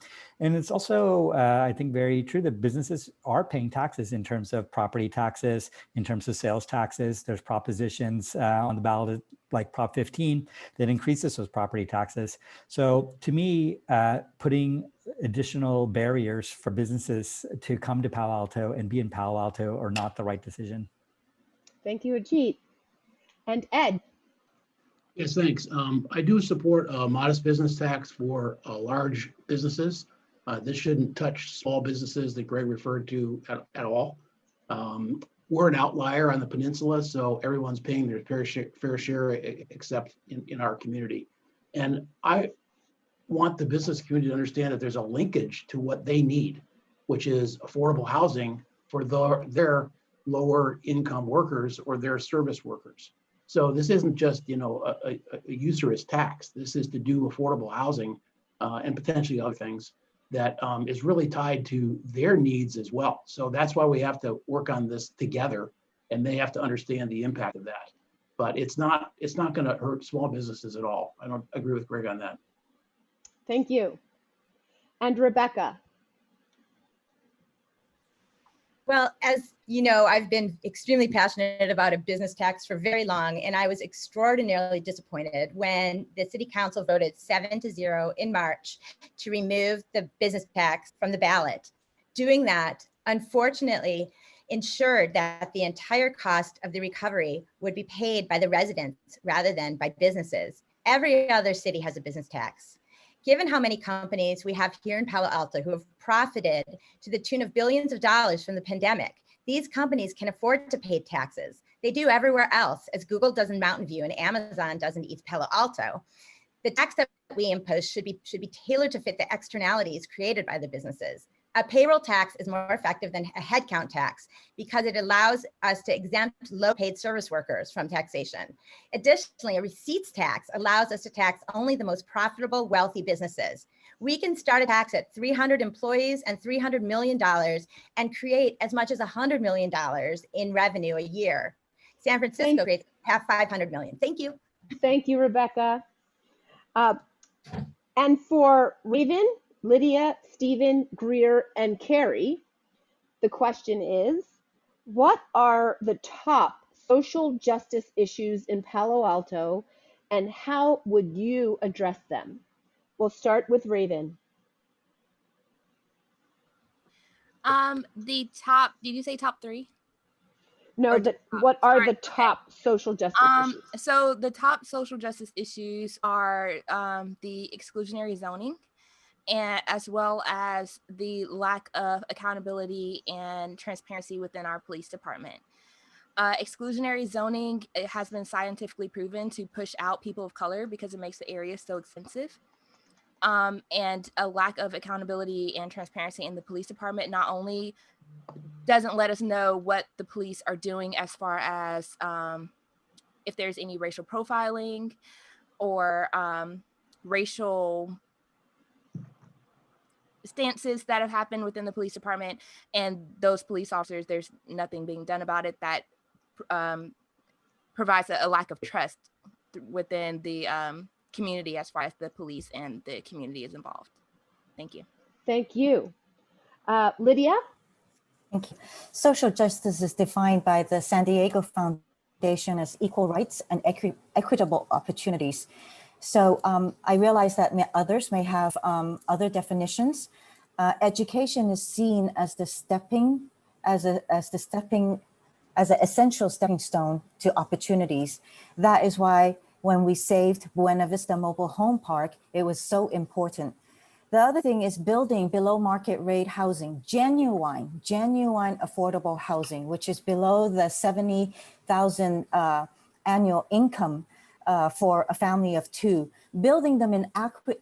And it's also, I think, very true that businesses are paying taxes in terms of property taxes, in terms of sales taxes. There's propositions on the ballot like Prop 15 that increases those property taxes. So to me, putting additional barriers for businesses to come to Palo Alto and be in Palo Alto are not the right decision. Thank you, Ajit. And Ed. Yes, thanks. I do support a modest business tax for large businesses. This shouldn't touch small businesses that Greg referred to at all. We're an outlier on the peninsula, so everyone's paying their fair share except in our community. And I want the business community to understand that there's a linkage to what they need, which is affordable housing for their lower income workers or their service workers. So this isn't just, a usurious tax. This is to do affordable housing and potentially other things that is really tied to their needs as well. So that's why we have to work on this together, and they have to understand the impact of that. But it's not going to hurt small businesses at all. I don't agree with Greg on that. Thank you. And Rebecca. Well, as you know, I've been extremely passionate about a business tax for very long, and I was extraordinarily disappointed when the City Council voted 7-0 in March to remove the business tax from the ballot. Doing that, unfortunately, ensured that the entire cost of the recovery would be paid by the residents rather than by businesses. Every other city has a business tax. Given how many companies we have here in Palo Alto who have profited to the tune of billions of dollars from the pandemic, these companies can afford to pay taxes. They do everywhere else, as Google does in Mountain View and Amazon does in East Palo Alto. The tax that we impose should be tailored to fit the externalities created by the businesses. A payroll tax is more effective than a headcount tax because it allows us to exempt low-paid service workers from taxation. Additionally, a receipts tax allows us to tax only the most profitable, wealthy businesses. We can start a tax at 300 employees and $300 million and create as much as $100 million in revenue a year. San Francisco creates half 500 million. Thank you. Thank you, Rebecca. And for Raven, Lydia, Stephen, Greer, and Carrie, the question is, what are the top social justice issues in Palo Alto, and how would you address them? We'll start with Raven. The top, did you say top 3? No, what are the top social justice issues? So the top social justice issues are the exclusionary zoning, and as well as the lack of accountability and transparency within our police department. Exclusionary zoning, it has been scientifically proven to push out people of color because it makes the area so expensive. And a lack of accountability and transparency in the police department not only doesn't let us know what the police are doing as far as if there's any racial profiling or racial stances that have happened within the police department, and those police officers, there's nothing being done about it. That provides a lack of trust within the community as far as the police and the community is involved. Thank you. Thank you. Lydia? Thank you. Social justice is defined by the San Diego Foundation as equal rights and equitable opportunities. So I realize that others may have other definitions. Education is seen as an essential stepping stone to opportunities. That is why when we saved Buena Vista Mobile Home Park, it was so important. The other thing is building below market rate housing, genuine affordable housing, which is below the 70,000 annual income for a family of 2, building them in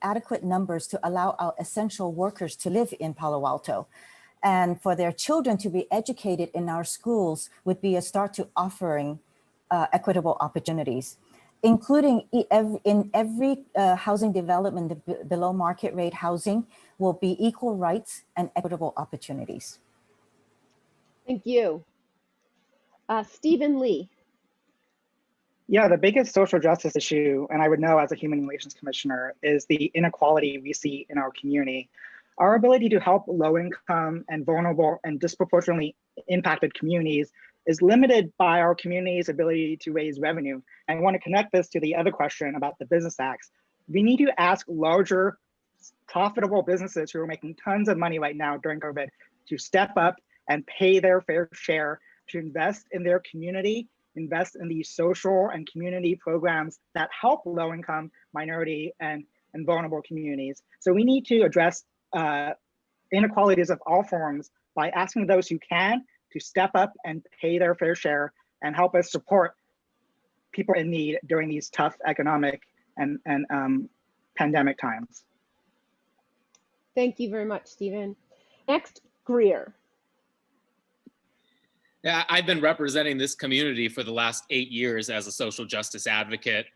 adequate numbers to allow our essential workers to live in Palo Alto. And for their children to be educated in our schools would be a start to offering equitable opportunities, including in every housing development, the below market rate housing will be equal rights and equitable opportunities. Thank you. Stephen Lee. Yeah, the biggest social justice issue, and I would know as a Human Relations Commissioner, is the inequality we see in our community. Our ability to help low-income and vulnerable and disproportionately impacted communities is limited by our community's ability to raise revenue. And I want to connect this to the other question about the business tax. We need to ask larger, profitable businesses who are making tons of money right now during COVID to step up and pay their fair share to invest in their community, invest in these social and community programs that help low-income, minority, and vulnerable communities. So we need to address inequalities of all forms by asking those who can to step up and pay their fair share and help us support people in need during these tough economic and pandemic times. Thank you very much, Stephen. Next, Greer. Yeah, I've been representing this community for the last 8 years as a social justice advocate,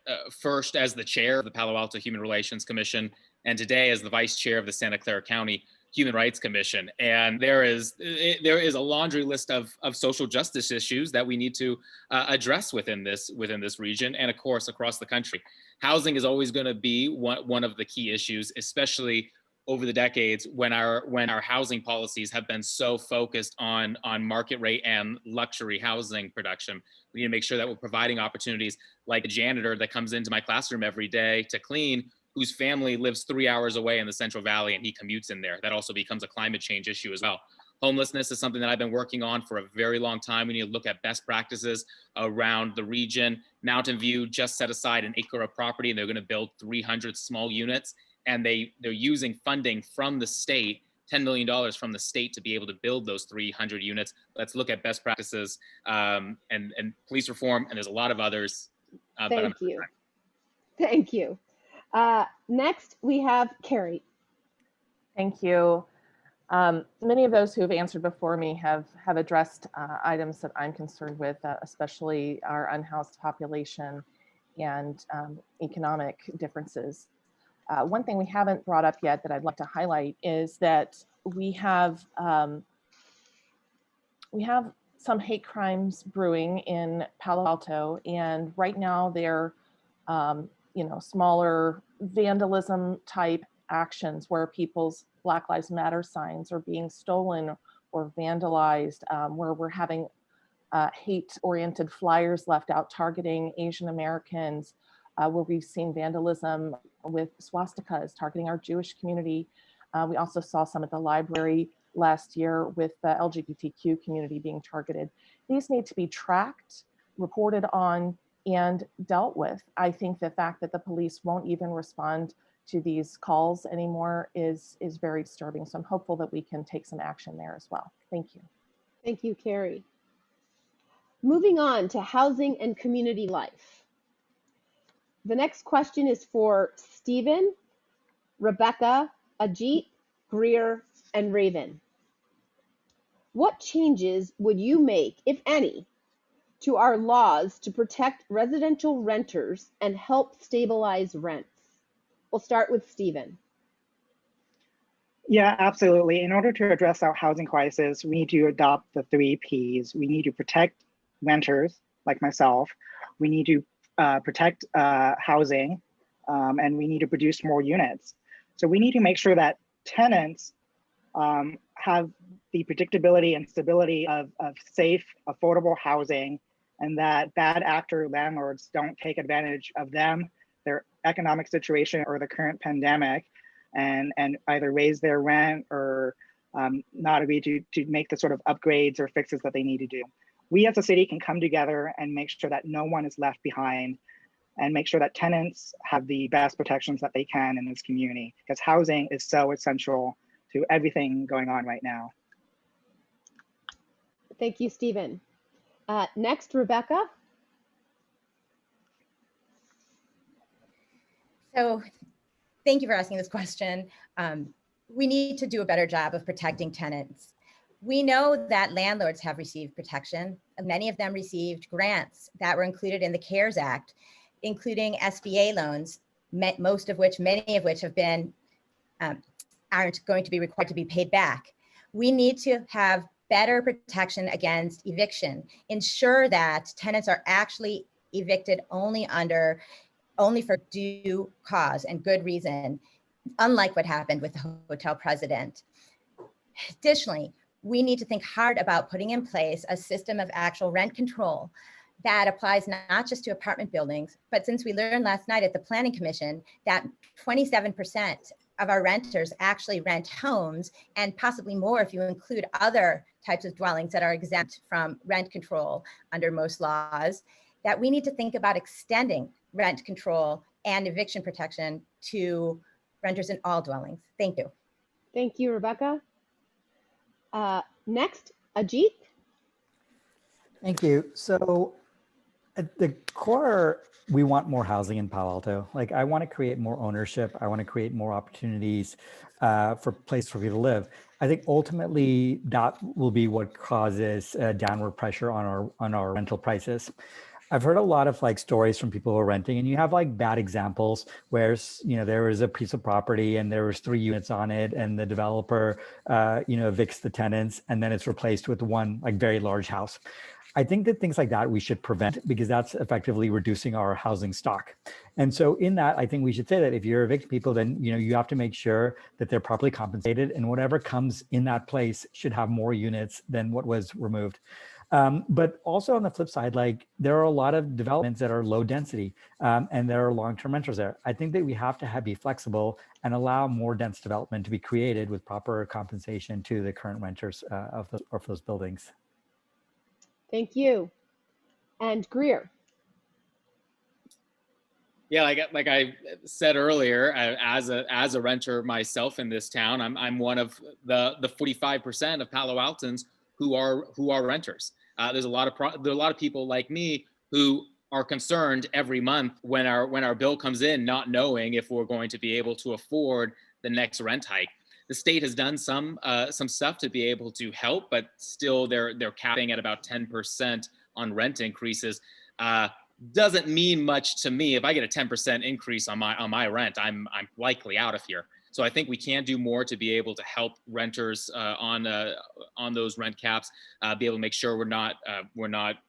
first as the chair of the Palo Alto Human Relations Commission, and today as the vice chair of the Santa Clara County Human Rights Commission. And there is a laundry list of social justice issues that we need to address within this region, and of course across the country. Housing is always going to be one of the key issues, especially over the decades when our housing policies have been so focused on market rate and luxury housing production. We need to make sure that we're providing opportunities like a janitor that comes into my classroom every day to clean, whose family lives 3 hours away in the Central Valley and he commutes in there. That also becomes a climate change issue as well. Homelessness is something that I've been working on for a very long time. We need to look at best practices around the region. Mountain View just set aside an acre of property and they're going to build 300 small units. And they're using funding from the state, $10 million from the state to be able to build those 300 units. Let's look at best practices and police reform, and there's a lot of others. Thank you. Thank you. Next, we have Carrie. Thank you. Many of those who have answered before me have addressed items that I'm concerned with, especially our unhoused population and economic differences. One thing we haven't brought up yet that I'd like to highlight is that we have some hate crimes brewing in Palo Alto, and right now they're smaller vandalism type actions where people's Black Lives Matter signs are being stolen or vandalized, where we're having hate-oriented flyers left out targeting Asian Americans, where we've seen vandalism with swastikas targeting our Jewish community. We also saw some at the library last year with the LGBTQ community being targeted. These need to be tracked, reported on, and dealt with. I think the fact that the police won't even respond to these calls anymore is very disturbing. So I'm hopeful that we can take some action there as well. Thank you. Thank you, Carrie. Moving on to housing and community life. The next question is for Stephen, Rebecca, Ajit, Greer, and Raven. What changes would you make, if any, to our laws to protect residential renters and help stabilize rents? We'll start with Stephen. Yeah, absolutely. In order to address our housing crisis, we need to adopt the 3 Ps. We need to protect renters like myself. We need to protect housing, and we need to produce more units. So we need to make sure that tenants have the predictability and stability of safe, affordable housing, and that bad actor landlords don't take advantage of them, their economic situation, or the current pandemic, and either raise their rent or not agree to make the sort of upgrades or fixes that they need to do. We as a city can come together and make sure that no one is left behind, and make sure that tenants have the best protections that they can in this community, because housing is so essential to everything going on right now. Thank you, Stephen. Next, Rebecca. So thank you for asking this question. We need to do a better job of protecting tenants. We know that landlords have received protection. Many of them received grants that were included in the CARES Act, including SBA loans, many of which have been, aren't going to be required to be paid back. We need to have better protection against eviction, ensure that tenants are actually evicted only for due cause and good reason, unlike what happened with the hotel president. Additionally, we need to think hard about putting in place a system of actual rent control that applies not just to apartment buildings, but since we learned last night at the Planning Commission that 27% of our renters actually rent homes, and possibly more if you include other types of dwellings that are exempt from rent control under most laws, that we need to think about extending rent control and eviction protection to renters in all dwellings. Thank you. Thank you, Rebecca. Next, Ajit. Thank you. So at the core, we want more housing in Palo Alto. Like, I want to create more ownership. I want to create more opportunities for place for people to live. I think ultimately that will be what causes downward pressure on our rental prices. I've heard a lot of like stories from people who are renting, and you have like bad examples where, you know, there was a piece of property and there was 3 units on it, and the developer, you know, evicts the tenants, and then it's replaced with one like very large house. I think that things like that we should prevent, because that's effectively reducing our housing stock. And so in that, I think we should say that if you're evicting people, then, you know, you have to make sure that they're properly compensated, and whatever comes in that place should have more units than what was removed. But also on the flip side, like, there are a lot of developments that are low density, and there are long-term renters there. I think that we have to be flexible and allow more dense development to be created with proper compensation to the current renters of those buildings. Thank you. And Greer. Yeah, like I said earlier, as a renter myself in this town, I'm one of the 45% of Palo Altans who are renters. There's a lot of people like me who are concerned every month when our bill comes in, not knowing if we're going to be able to afford the next rent hike. The state has done some stuff to be able to help, but still they're capping at about 10% on rent increases. Doesn't mean much to me. If I get a 10% increase on my rent, I'm likely out of here. So I think we can do more to be able to help renters on those rent caps, be able to make sure we're not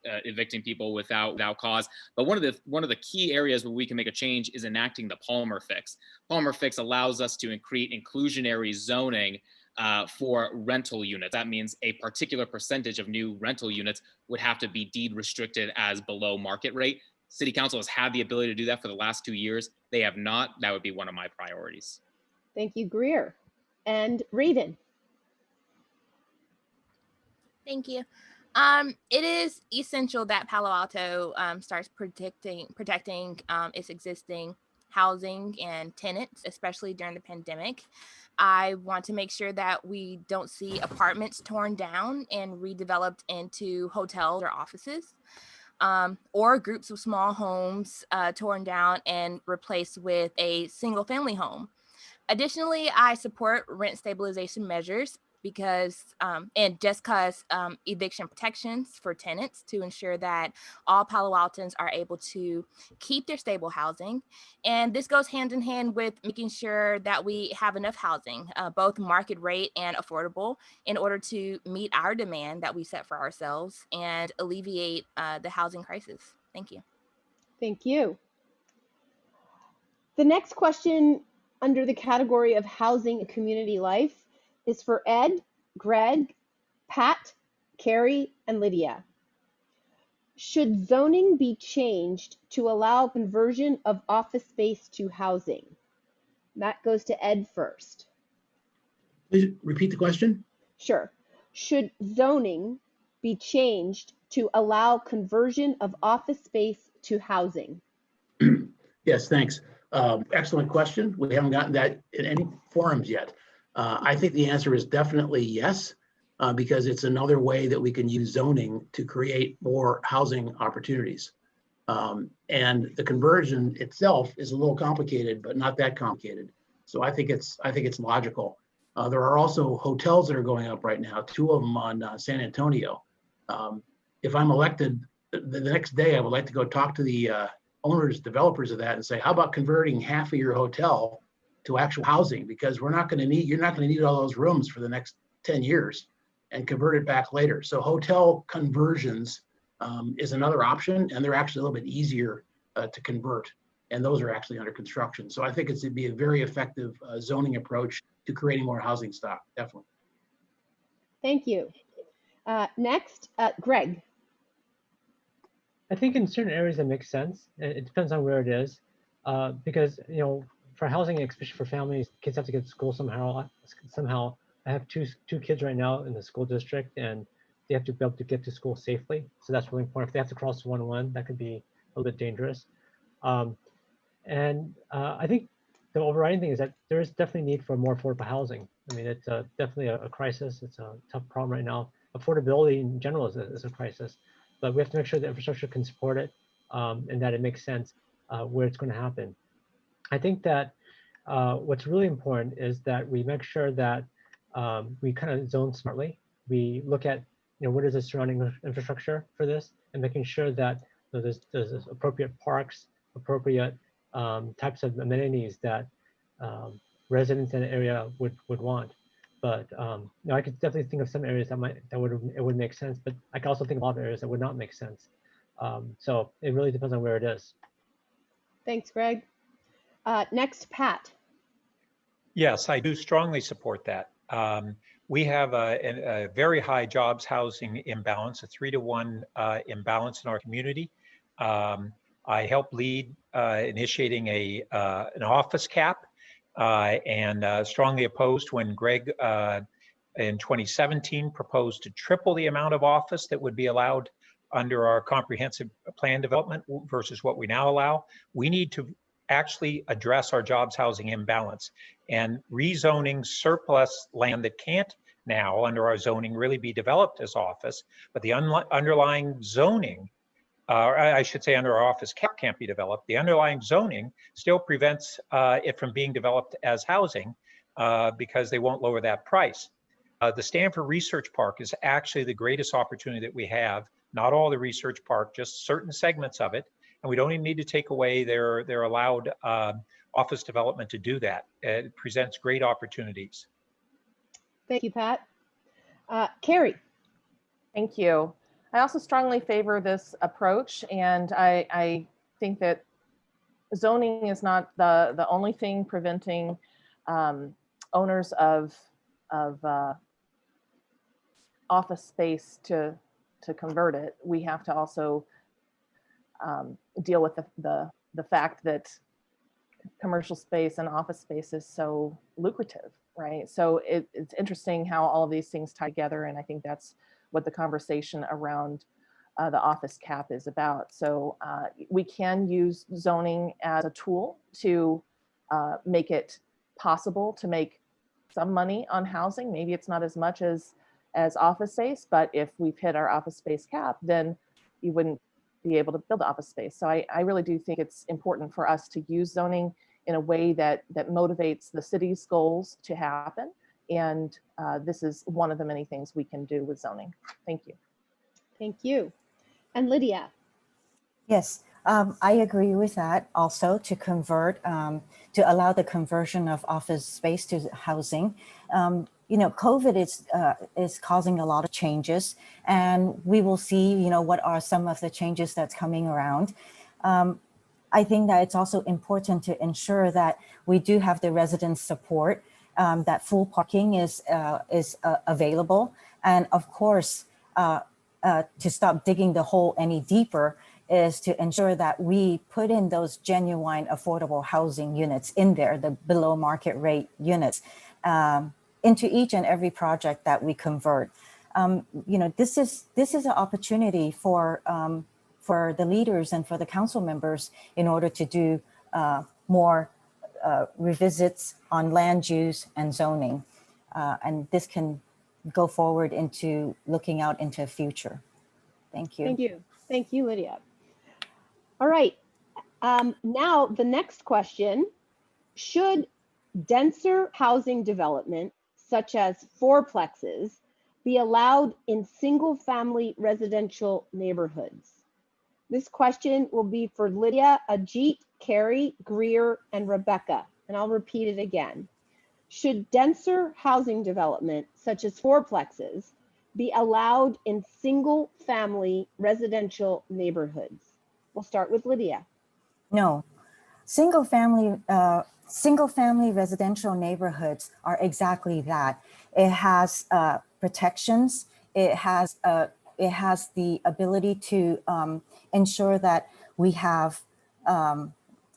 evicting people without cause. But one of the key areas where we can make a change is enacting the Palmer Fix. Palmer Fix allows us to create inclusionary zoning for rental units. That means a particular percentage of new rental units would have to be deed restricted as below market rate. City Council has had the ability to do that for the last 2 years. They have not. That would be one of my priorities. Thank you, Greer. And Raven. Thank you. It is essential that Palo Alto starts protecting its existing housing and tenants, especially during the pandemic. I want to make sure that we don't see apartments torn down and redeveloped into hotels or offices, or groups of small homes torn down and replaced with a single family home. Additionally, I support rent stabilization measures because eviction protections for tenants to ensure that all Palo Altans are able to keep their stable housing. And this goes hand in hand with making sure that we have enough housing, both market rate and affordable, in order to meet our demand that we set for ourselves and alleviate the housing crisis. Thank you. Thank you. The next question under the category of housing and community life is for Ed, Greg, Pat, Carrie, and Lydia. Should zoning be changed to allow conversion of office space to housing? That goes to Ed first. Please repeat the question. Sure. Should zoning be changed to allow conversion of office space to housing? Yes, thanks. Excellent question. We haven't gotten that in any forums yet. I think the answer is definitely yes, because it's another way that we can use zoning to create more housing opportunities. And the conversion itself is a little complicated, but not that complicated. So I think it's logical. There are also hotels that are going up right now, 2 of them on San Antonio. If I'm elected, the next day I would like to go talk to the owners, developers of that, and say, how about converting half of your hotel to actual housing? Because you're not going to need all those rooms for the next 10 years, and convert it back later. So hotel conversions is another option, and they're actually a little bit easier to convert, and those are actually under construction. So I think it'd be a very effective zoning approach to creating more housing stock, definitely. Thank you. Next, Greg. I think in certain areas that makes sense. It depends on where it is, because, you know, for housing, especially for families, kids have to get to school somehow. I have two kids right now in the school district, and they have to be able to get to school safely. So that's really important. If they have to cross 101, that could be a little bit dangerous. I think the overriding thing is that there is definitely need for more affordable housing. I mean, it's definitely a crisis. It's a tough problem right now. Affordability in general is a crisis, but we have to make sure the infrastructure can support it and that it makes sense where it's going to happen. I think that what's really important is that we make sure that we kind of zone smartly. We look at, what is the surrounding infrastructure for this, and making sure that there's appropriate parks, appropriate types of amenities that residents in the area would want. But I could definitely think of some areas that would make sense, but I can also think of a lot of areas that would not make sense. So it really depends on where it is. Thanks, Greg. Next, Pat. Yes, I do strongly support that. We have a very high jobs housing imbalance, a 3-to-1 imbalance in our community. I helped lead initiating an office cap and strongly opposed when Greg in 2017 proposed to triple the amount of office that would be allowed under our comprehensive plan development versus what we now allow. We need to actually address our jobs housing imbalance, and rezoning surplus land that can't now under our zoning really be developed as office, but the underlying zoning, or I should say under our office cap can't be developed. The underlying zoning still prevents it from being developed as housing because they won't lower that price. The Stanford Research Park is actually the greatest opportunity that we have. Not all the research park, just certain segments of it. And we don't even need to take away their allowed office development to do that. It presents great opportunities. Thank you, Pat. Carrie. Thank you. I also strongly favor this approach, and I think that zoning is not the only thing preventing owners of office space to convert it. We have to also deal with the fact that commercial space and office space is so lucrative, right? So it's interesting how all of these things tie together, and I think that's what the conversation around the office cap is about. So we can use zoning as a tool to make it possible to make some money on housing. Maybe it's not as much as office space, but if we've hit our office space cap, then you wouldn't be able to build office space. So I really do think it's important for us to use zoning in a way that motivates the city's goals to happen. And this is one of the many things we can do with zoning. Thank you. Thank you. And Lydia. Yes, I agree with that also, to convert, to allow the conversion of office space to housing. COVID is causing a lot of changes, and we will see, what are some of the changes that's coming around. I think that it's also important to ensure that we do have the resident support, that full parking is available, and of course, to stop digging the hole any deeper is to ensure that we put in those genuine affordable housing units in there, the below market rate units, into each and every project that we convert. This is an opportunity for the leaders and for the council members in order to do more revisits on land use and zoning. And this can go forward into looking out into the future. Thank you. Thank you. Thank you, Lydia. All right. Now the next question: should denser housing development, such as fourplexes, be allowed in single-family residential neighborhoods? This question will be for Lydia, Ajit, Carrie, Greer, and Rebecca. And I'll repeat it again. Should denser housing development, such as fourplexes, be allowed in single-family residential neighborhoods? We'll start with Lydia. No. Single-family residential neighborhoods are exactly that. It has protections. It has the ability to ensure that we have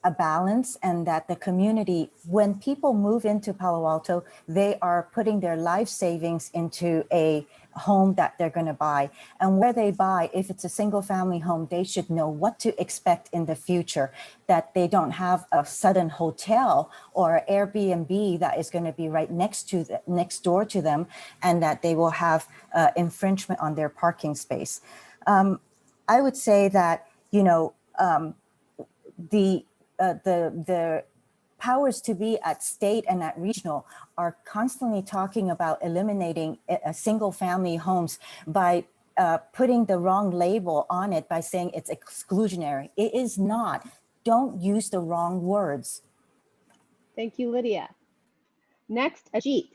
a balance, and that the community, when people move into Palo Alto, they are putting their life savings into a home that they're going to buy. And where they buy, if it's a single family home, they should know what to expect in the future, that they don't have a sudden hotel or Airbnb that is going to be right next door to them, and that they will have infringement on their parking space. I would say that, the powers to be at state and at regional are constantly talking about eliminating single family homes by putting the wrong label on it by saying it's exclusionary. It is not. Don't use the wrong words. Thank you, Lydia. Next, Ajit.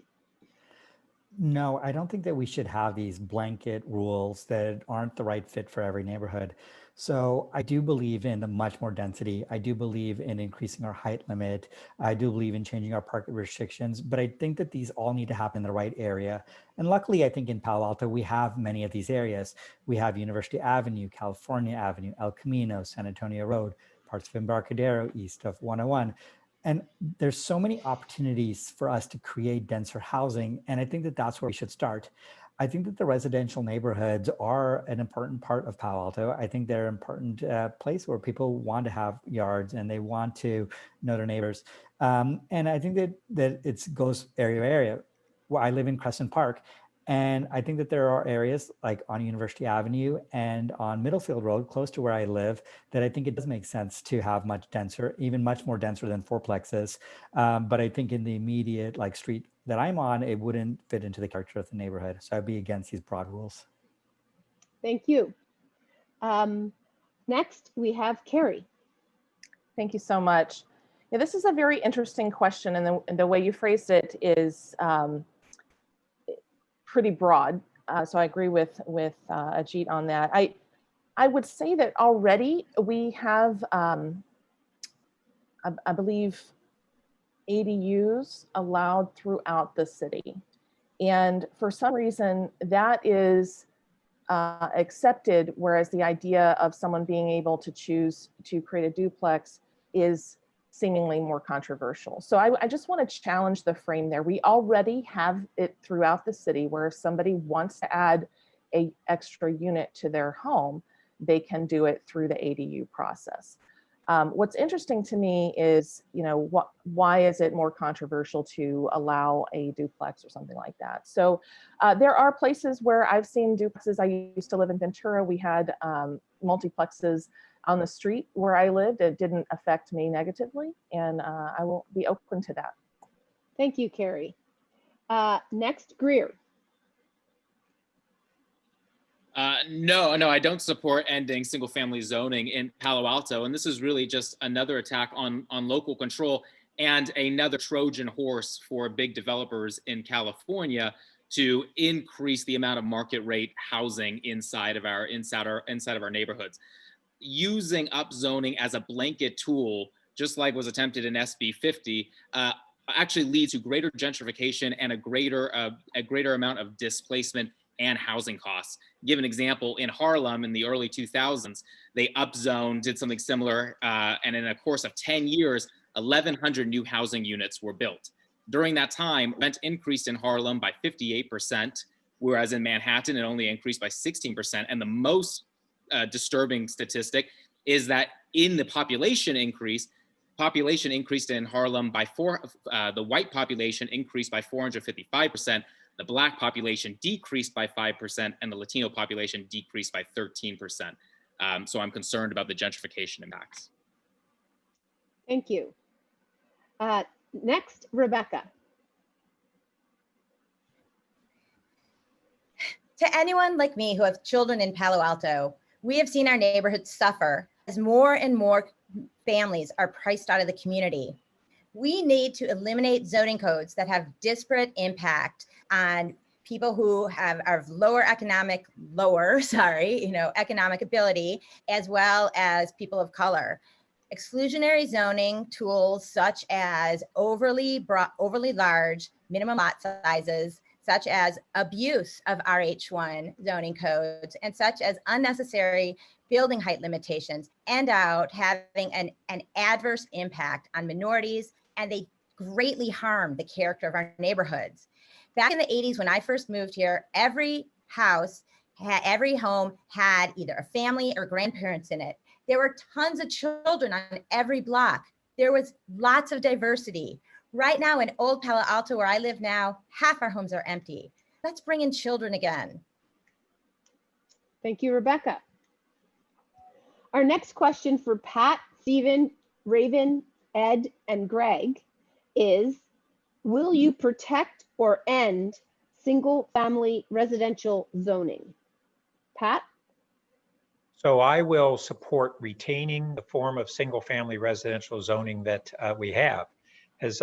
No, I don't think that we should have these blanket rules that aren't the right fit for every neighborhood. So I do believe in much more density. I do believe in increasing our height limit. I do believe in changing our parking restrictions, but I think that these all need to happen in the right area. And luckily, I think in Palo Alto, we have many of these areas. We have University Avenue, California Avenue, El Camino, San Antonio Road, parts of Embarcadero, east of 101. And there's so many opportunities for us to create denser housing. And I think that that's where we should start. I think that the residential neighborhoods are an important part of Palo Alto. I think they're an important place where people want to have yards and they want to know their neighbors. And I think that it goes area to area. Well, I live in Crescent Park, and I think that there are areas like on University Avenue and on Middlefield Road, close to where I live, that I think it does make sense to have much denser, even much more denser than fourplexes. But I think in the immediate street that I'm on, it wouldn't fit into the character of the neighborhood. So I'd be against these broad rules. Thank you. Next, we have Carrie. Thank you so much. Yeah, this is a very interesting question, and the way you phrased it is pretty broad. So I agree with Ajit on that. I would say that already we have, I believe, ADUs allowed throughout the city. And for some reason that is accepted, whereas the idea of someone being able to choose to create a duplex is seemingly more controversial. So I just want to challenge the frame there. We already have it throughout the city where if somebody wants to add an extra unit to their home, they can do it through the ADU process. What's interesting to me is, why is it more controversial to allow a duplex or something like that? So there are places where I've seen duplexes. I used to live in Ventura. We had multiplexes on the street where I lived. It didn't affect me negatively, and I will be open to that. Thank you, Carrie. Next, Greer. No, I don't support ending single-family zoning in Palo Alto, and this is really just another attack on local control and another Trojan horse for big developers in California to increase the amount of market rate housing inside of our neighborhoods. Using upzoning as a blanket tool, just like was attempted in SB 50, actually leads to greater gentrification and a greater amount of displacement and housing costs. Give an example, in Harlem in the early 2000s, they upzoned, did something similar, and in a course of 10 years, 1,100 new housing units were built. During that time, rent increased in Harlem by 58%, whereas in Manhattan, it only increased by 16%. And the most disturbing statistic is that in the population increased in Harlem by the white population increased by 455%, the Black population decreased by 5%, and the Latino population decreased by 13%. So I'm concerned about the gentrification impacts. Thank you. Next, Rebecca. To anyone like me who have children in Palo Alto, we have seen our neighborhoods suffer as more and more families are priced out of the community. We need to eliminate zoning codes that have disparate impact on people who are lower economic ability, as well as people of color. Exclusionary zoning tools such as overly large minimum lot sizes, such as abuse of RH1 zoning codes, and such as unnecessary building height limitations end out having an adverse impact on minorities, and they greatly harm the character of our neighborhoods. Back in the 80s, when I first moved here, every house, every home had either a family or grandparents in it. There were tons of children on every block. There was lots of diversity. Right now in Old Palo Alto, where I live now, half our homes are empty. Let's bring in children again. Thank you, Rebecca. Our next question for Pat, Stephen, Raven, Ed, and Greg is, will you protect or end single-family residential zoning? Pat? So I will support retaining the form of single-family residential zoning that we have. As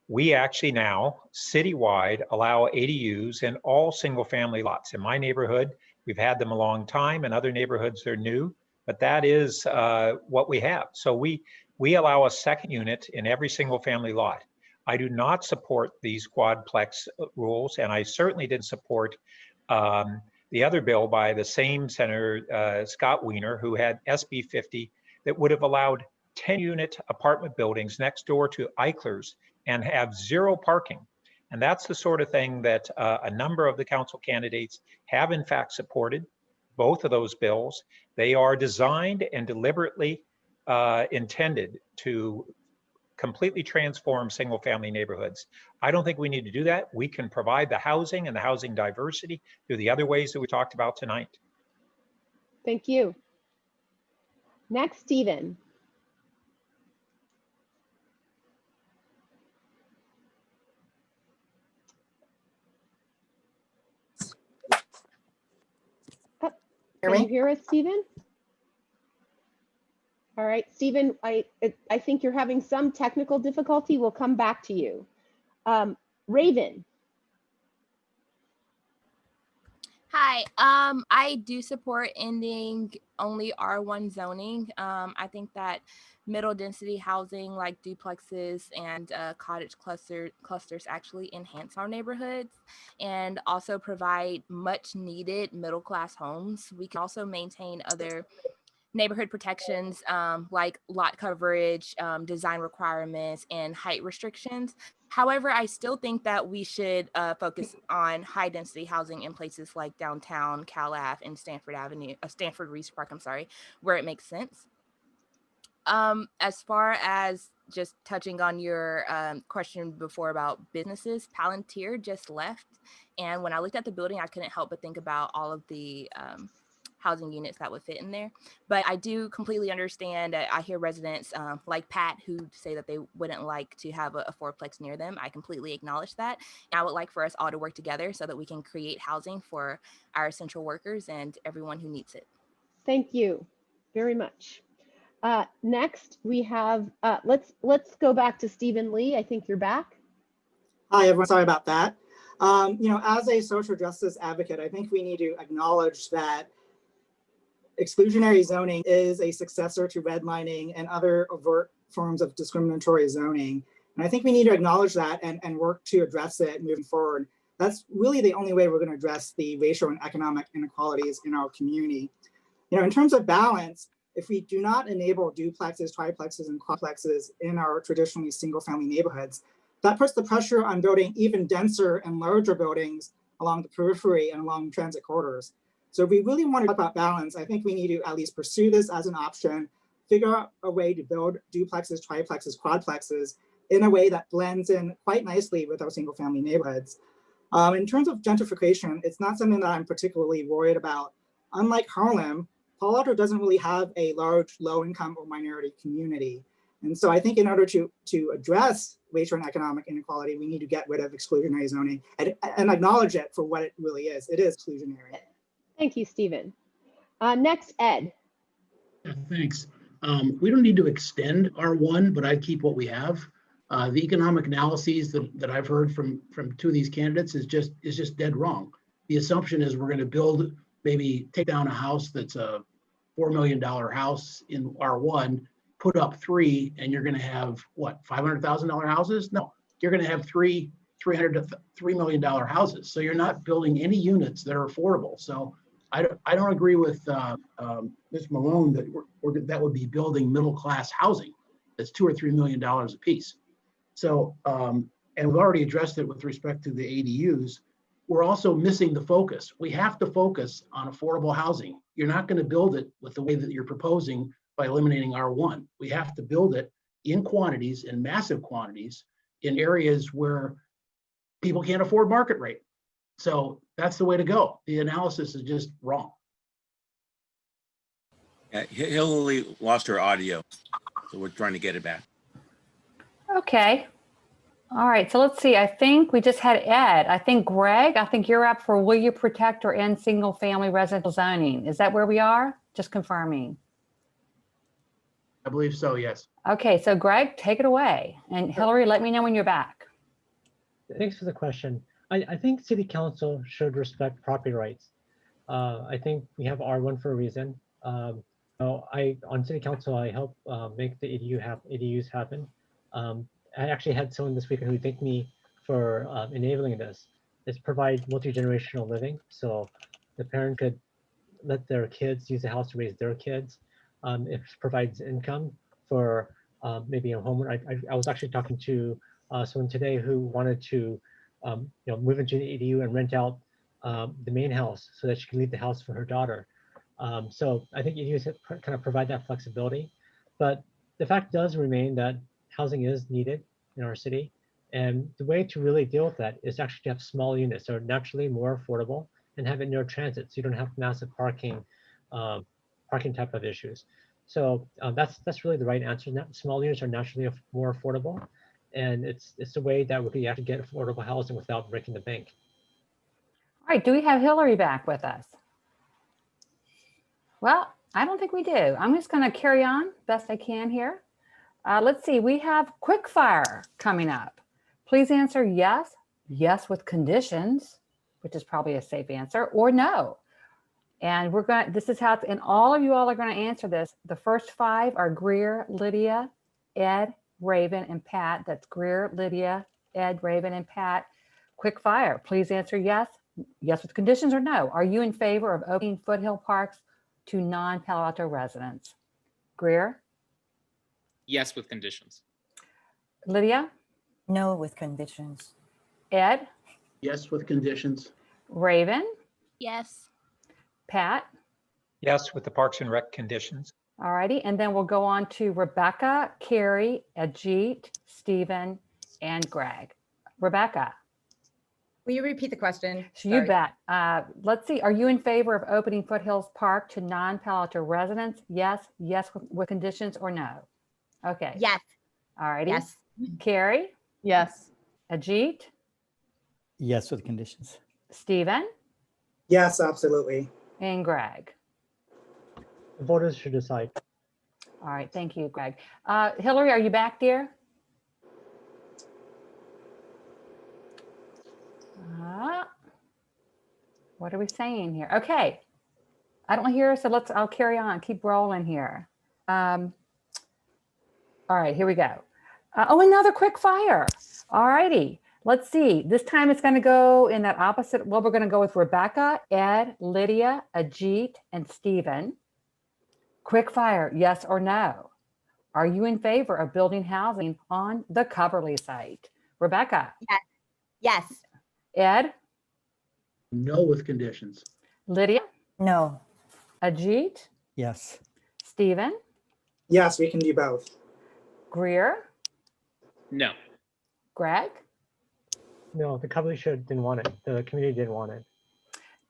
we actually now citywide allow ADUs in all single-family lots. In my neighborhood, we've had them a long time. In other neighborhoods, they're new, but that is what we have. So we allow a second unit in every single-family lot. I do not support these quadplex rules, and I certainly didn't support the other bill by the same Senator Scott Wiener, who had SB 50, that would have allowed 10-unit apartment buildings next door to Eichler's and have zero parking. And that's the sort of thing that a number of the council candidates have in fact supported, both of those bills. They are designed and deliberately intended to completely transform single-family neighborhoods. I don't think we need to do that. We can provide the housing and the housing diversity through the other ways that we talked about tonight. Thank you. Next, Stephen. Can you hear us, Stephen? All right, Stephen, I think you're having some technical difficulty. We'll come back to you. Raven. Hi, I do support ending only R1 zoning. I think that middle density housing like duplexes and cottage clusters actually enhance our neighborhoods and also provide much needed middle class homes. We can also maintain other neighborhood protections like lot coverage, design requirements, and height restrictions. However, I still think that we should focus on high density housing in places like downtown, Cal Ave, and Stanford Reese Park, where it makes sense. As far as just touching on your question before about businesses, Palantir just left. And when I looked at the building, I couldn't help but think about all of the housing units that would fit in there. But I do completely understand that I hear residents like Pat who say that they wouldn't like to have a fourplex near them. I completely acknowledge that. And I would like for us all to work together so that we can create housing for our essential workers and everyone who needs it. Thank you very much. Next, we have, let's go back to Stephen Lee. I think you're back. Hi, everyone. Sorry about that. As a social justice advocate, I think we need to acknowledge that exclusionary zoning is a successor to redlining and other overt forms of discriminatory zoning. And I think we need to acknowledge that and work to address it moving forward. That's really the only way we're going to address the racial and economic inequalities in our community. In terms of balance, if we do not enable duplexes, triplexes, and quadplexes in our traditionally single-family neighborhoods, that puts the pressure on building even denser and larger buildings along the periphery and along transit corridors. So if we really want to talk about balance, I think we need to at least pursue this as an option, figure out a way to build duplexes, triplexes, quadplexes in a way that blends in quite nicely with our single-family neighborhoods. In terms of gentrification, it's not something that I'm particularly worried about. Unlike Harlem, Palo Alto doesn't really have a large low-income or minority community. And so I think in order to address racial and economic inequality, we need to get rid of exclusionary zoning and acknowledge it for what it really is. It is exclusionary. Thank you, Stephen. Next, Ed. Yeah, thanks. We don't need to extend R1, but I'd keep what we have. The economic analyses that I've heard from two of these candidates is just dead wrong. The assumption is we're going to build, maybe take down a house that's a $4 million house in R1, put up 3, and you're going to have what, $500,000 houses? No, you're going to have $300 to $3 million houses. So you're not building any units that are affordable. So I don't agree with Ms. Malone that that would be building middle-class housing. That's $2 or $3 million a piece. So, and we've already addressed it with respect to the ADUs. we're also missing the focus. We have to focus on affordable housing. You're not going to build it with the way that you're proposing by eliminating R1. We have to build it in quantities, in massive quantities, in areas where people can't afford market rate. So that's the way to go. The analysis is just wrong. Hillary lost her audio, so we're trying to get it back. Okay. All right, so let's see. I think we just had Ed. I think Greg, I think you're up for will you protect or end single family residential zoning? Is that where we are? Just confirming. I believe so, yes. Okay, so Greg, take it away. And Hillary, let me know when you're back. Thanks for the question. I think city council should respect property rights. I think we have R1 for a reason. On city council, I help make the ADUs happen. I actually had someone this weekend who thanked me for enabling this. It's provide multi-generational living. So the parent could let their kids use the house to raise their kids. It provides income for maybe a homeowner. I was actually talking to someone today who wanted to move into an ADU and rent out the main house so that she can leave the house for her daughter. So I think ADUs kind of provide that flexibility. But the fact does remain that housing is needed in our city. And the way to really deal with that is actually to have small units that are naturally more affordable and have it near transit, so you don't have massive parking type of issues. So that's really the right answer. Small units are naturally more affordable, and it's a way that we can actually get affordable housing without breaking the bank. All right, do we have Hillary back with us? Well, I don't think we do. I'm just going to carry on best I can here. Let's see, we have quickfire coming up. Please answer yes, yes with conditions, which is probably a safe answer, or no. And this is how, and all of you all are going to answer this. The first 5 are Greer, Lydia, Ed, Raven, and Pat. That's Greer, Lydia, Ed, Raven, and Pat. Quickfire, please answer yes, yes with conditions, or no. Are you in favor of opening foothill parks to non-Palo Alto residents? Greer? Yes, with conditions. Lydia? No with conditions. Ed? Yes, with conditions. Raven? Yes. Pat? Yes, with the Parks and Rec conditions. All righty, and then we'll go on to Rebecca, Carrie, Ajit, Stephen, and Greg. Rebecca? Will you repeat the question? You bet. Let's see, are you in favor of opening Foothills Park to non-Palo Alto residents? Yes, yes with conditions, or no? Okay. Yes. All righty. Yes. Carrie? Yes. Ajit? Yes with conditions. Stephen? Yes, absolutely. And Greg? The voters should decide. All right, thank you, Greg. Hillary, are you back, dear? What are we saying here? Okay, I don't hear, so I'll carry on, keep rolling here. All right, here we go. Another quick fire. All righty, let's see. This time it's going to go in that opposite. Well, we're going to go with Rebecca, Ed, Lydia, Ajit, and Stephen. Quick fire, yes or no? Are you in favor of building housing on the Coverly site? Rebecca? Yes. Yes. Ed? No with conditions. Lydia? No. Ajit? Yes. Stephen? Yes, we can do both. Greer? No. Greg? No, the Coverly didn't want it. The community didn't want it.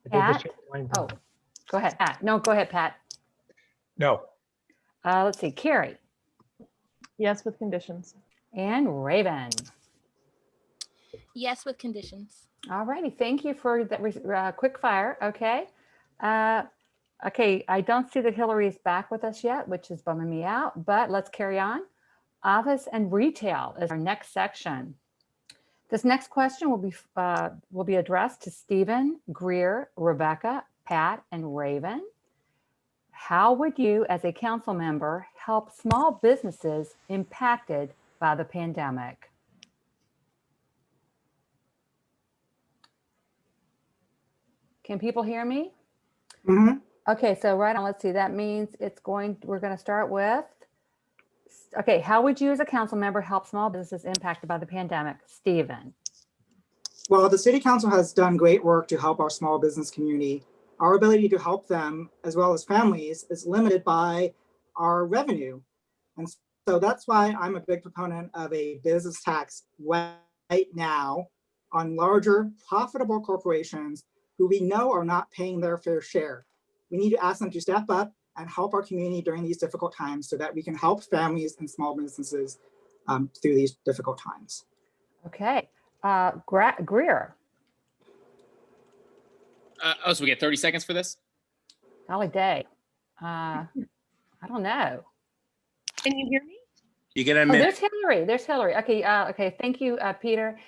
Pat? Oh, go ahead, Pat. No, go ahead, Pat. No. Let's see, Carrie. Yes with conditions. And Raven. Yes with conditions. All righty, thank you for that quick fire. Okay. Okay, I don't see that Hillary is back with us yet, which is bumming me out, but let's carry on. Office and retail is our next section. This next question will be addressed to Stephen, Greer, Rebecca, Pat, and Raven. How would you, as a council member, help small businesses impacted by the pandemic? Can people hear me? Mm-hmm. Okay, so right on, let's see, that means we're going to start with, okay, how would you as a council member help small businesses impacted by the pandemic? Stephen. While the City Council has done great work to help our small business community, our ability to help them, as well as families, is limited by our revenue. And so that's why I'm a big proponent of a business tax right now on larger, profitable corporations who we know are not paying their fair share. We need to ask them to step up and help our community during these difficult times so that we can help families and small businesses through these difficult times. Okay, Greer. So we get 30 seconds for this? Golly day. I don't know. Can you hear me? You get a Oh, minute. there's Hillary. There's Hillary. Okay. Okay. Thank you, Peter.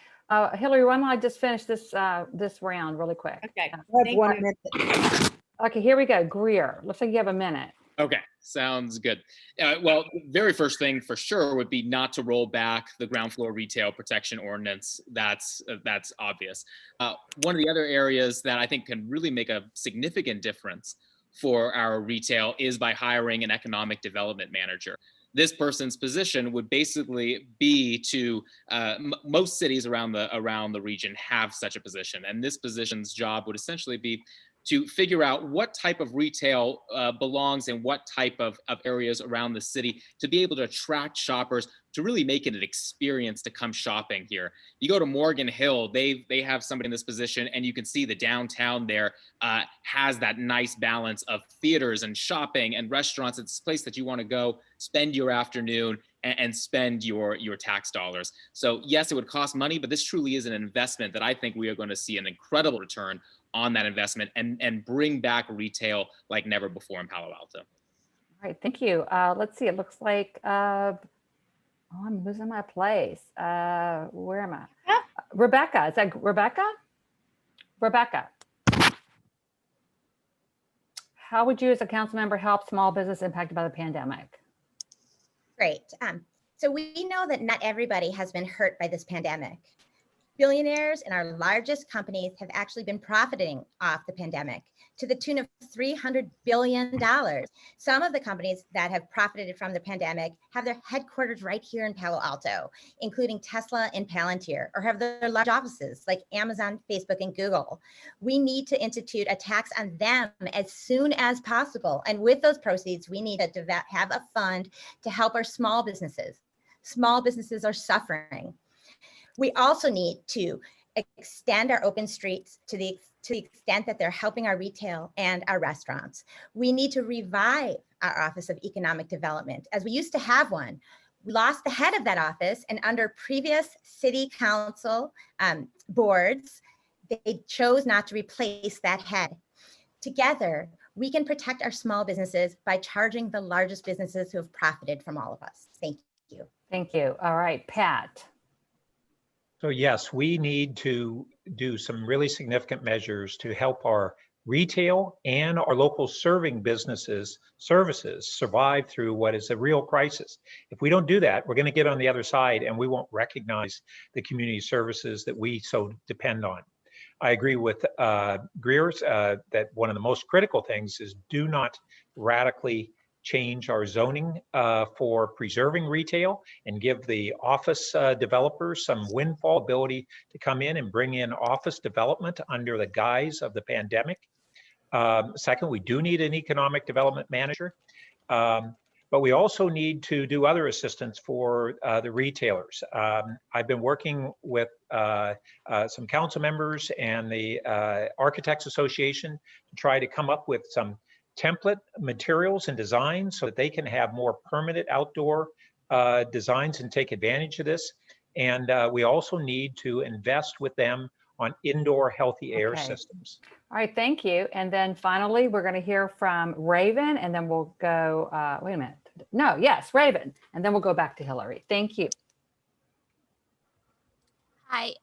Hillary, why don't I just finish this this round really quick? Okay. I have 1 minute. Okay. Here we go. Greer. Looks like you have a minute. Okay, sounds good. Well, the very first thing for sure would be not to roll back the ground floor retail protection ordinance. That's obvious. One of the other areas that I think can really make a significant difference for our retail is by hiring an economic development manager. This person's position would basically be to most cities around the region have such a position, and this position's job would essentially be to figure out what type of retail belongs in what type of areas around the city to be able to attract shoppers, to really make it an experience to come shopping here. You go to Morgan Hill, they have somebody in this position, and you can see the downtown there has that nice balance of theaters and shopping and restaurants. It's a place that you want to go spend your afternoon and spend your tax dollars. So yes, it would cost money, but this truly is an investment that I think we are going to see an incredible return on that investment and bring back retail like never before in Palo Alto. All right, thank you. Let's see, it looks like, oh, I'm losing my place. Where am I? Yeah. Rebecca, is that Rebecca? Rebecca. How would you as a council member help small business impacted by the pandemic? Great. So we know that not everybody has been hurt by this pandemic. Billionaires and our largest companies have actually been profiting off the pandemic to the tune of $300 billion. Some of the companies that have profited from the pandemic have their headquarters right here in Palo Alto, including Tesla and Palantir, or have their large offices like Amazon, Facebook, and Google. We need to institute a tax on them as soon as possible. And with those proceeds, we need to have a fund to help our small businesses. Small businesses are suffering. We also need to extend our open streets to the extent that they're helping our retail and our restaurants. We need to revive our Office of Economic Development, as we used to have one. We lost the head of that office, and under previous city council boards, they chose not to replace that head. Together, we can protect our small businesses by charging the largest businesses who have profited from all of us. Thank you. Thank you. All right, Pat. So yes, we need to do some really significant measures to help our retail and our local serving businesses services survive through what is a real crisis. If we don't do that, we're going to get on the other side and we won't recognize the community services that we so depend on. I agree with Greer's that one of the most critical things is do not radically change our zoning for preserving retail and give the office developers some windfall ability to come in and bring in office development under the guise of the pandemic. Second, we do need an economic development manager, but we also need to do other assistance for the retailers. I've been working with some council members and the Architects Association to try to come up with some template materials and designs so that they can have more permanent outdoor designs and take advantage of this. And we also need to invest with them on indoor healthy air systems. All right, thank you. And then finally, we're going to hear from Raven, and then we'll go, wait a minute. No, yes, Raven. And then we'll go back to Hillary. Thank you. Hi.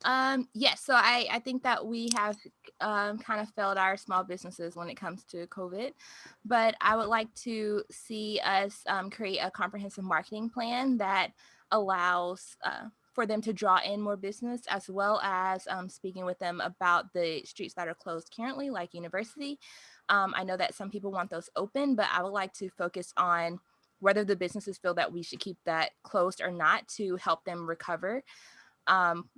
Yes, so I think that we have kind of failed our small businesses when it comes to COVID, but I would like to see us create a comprehensive marketing plan that allows for them to draw in more business, as well as speaking with them about the streets that are closed currently, like University. I know that some people want those open, but I would like to focus on whether the businesses feel that we should keep that closed or not to help them recover.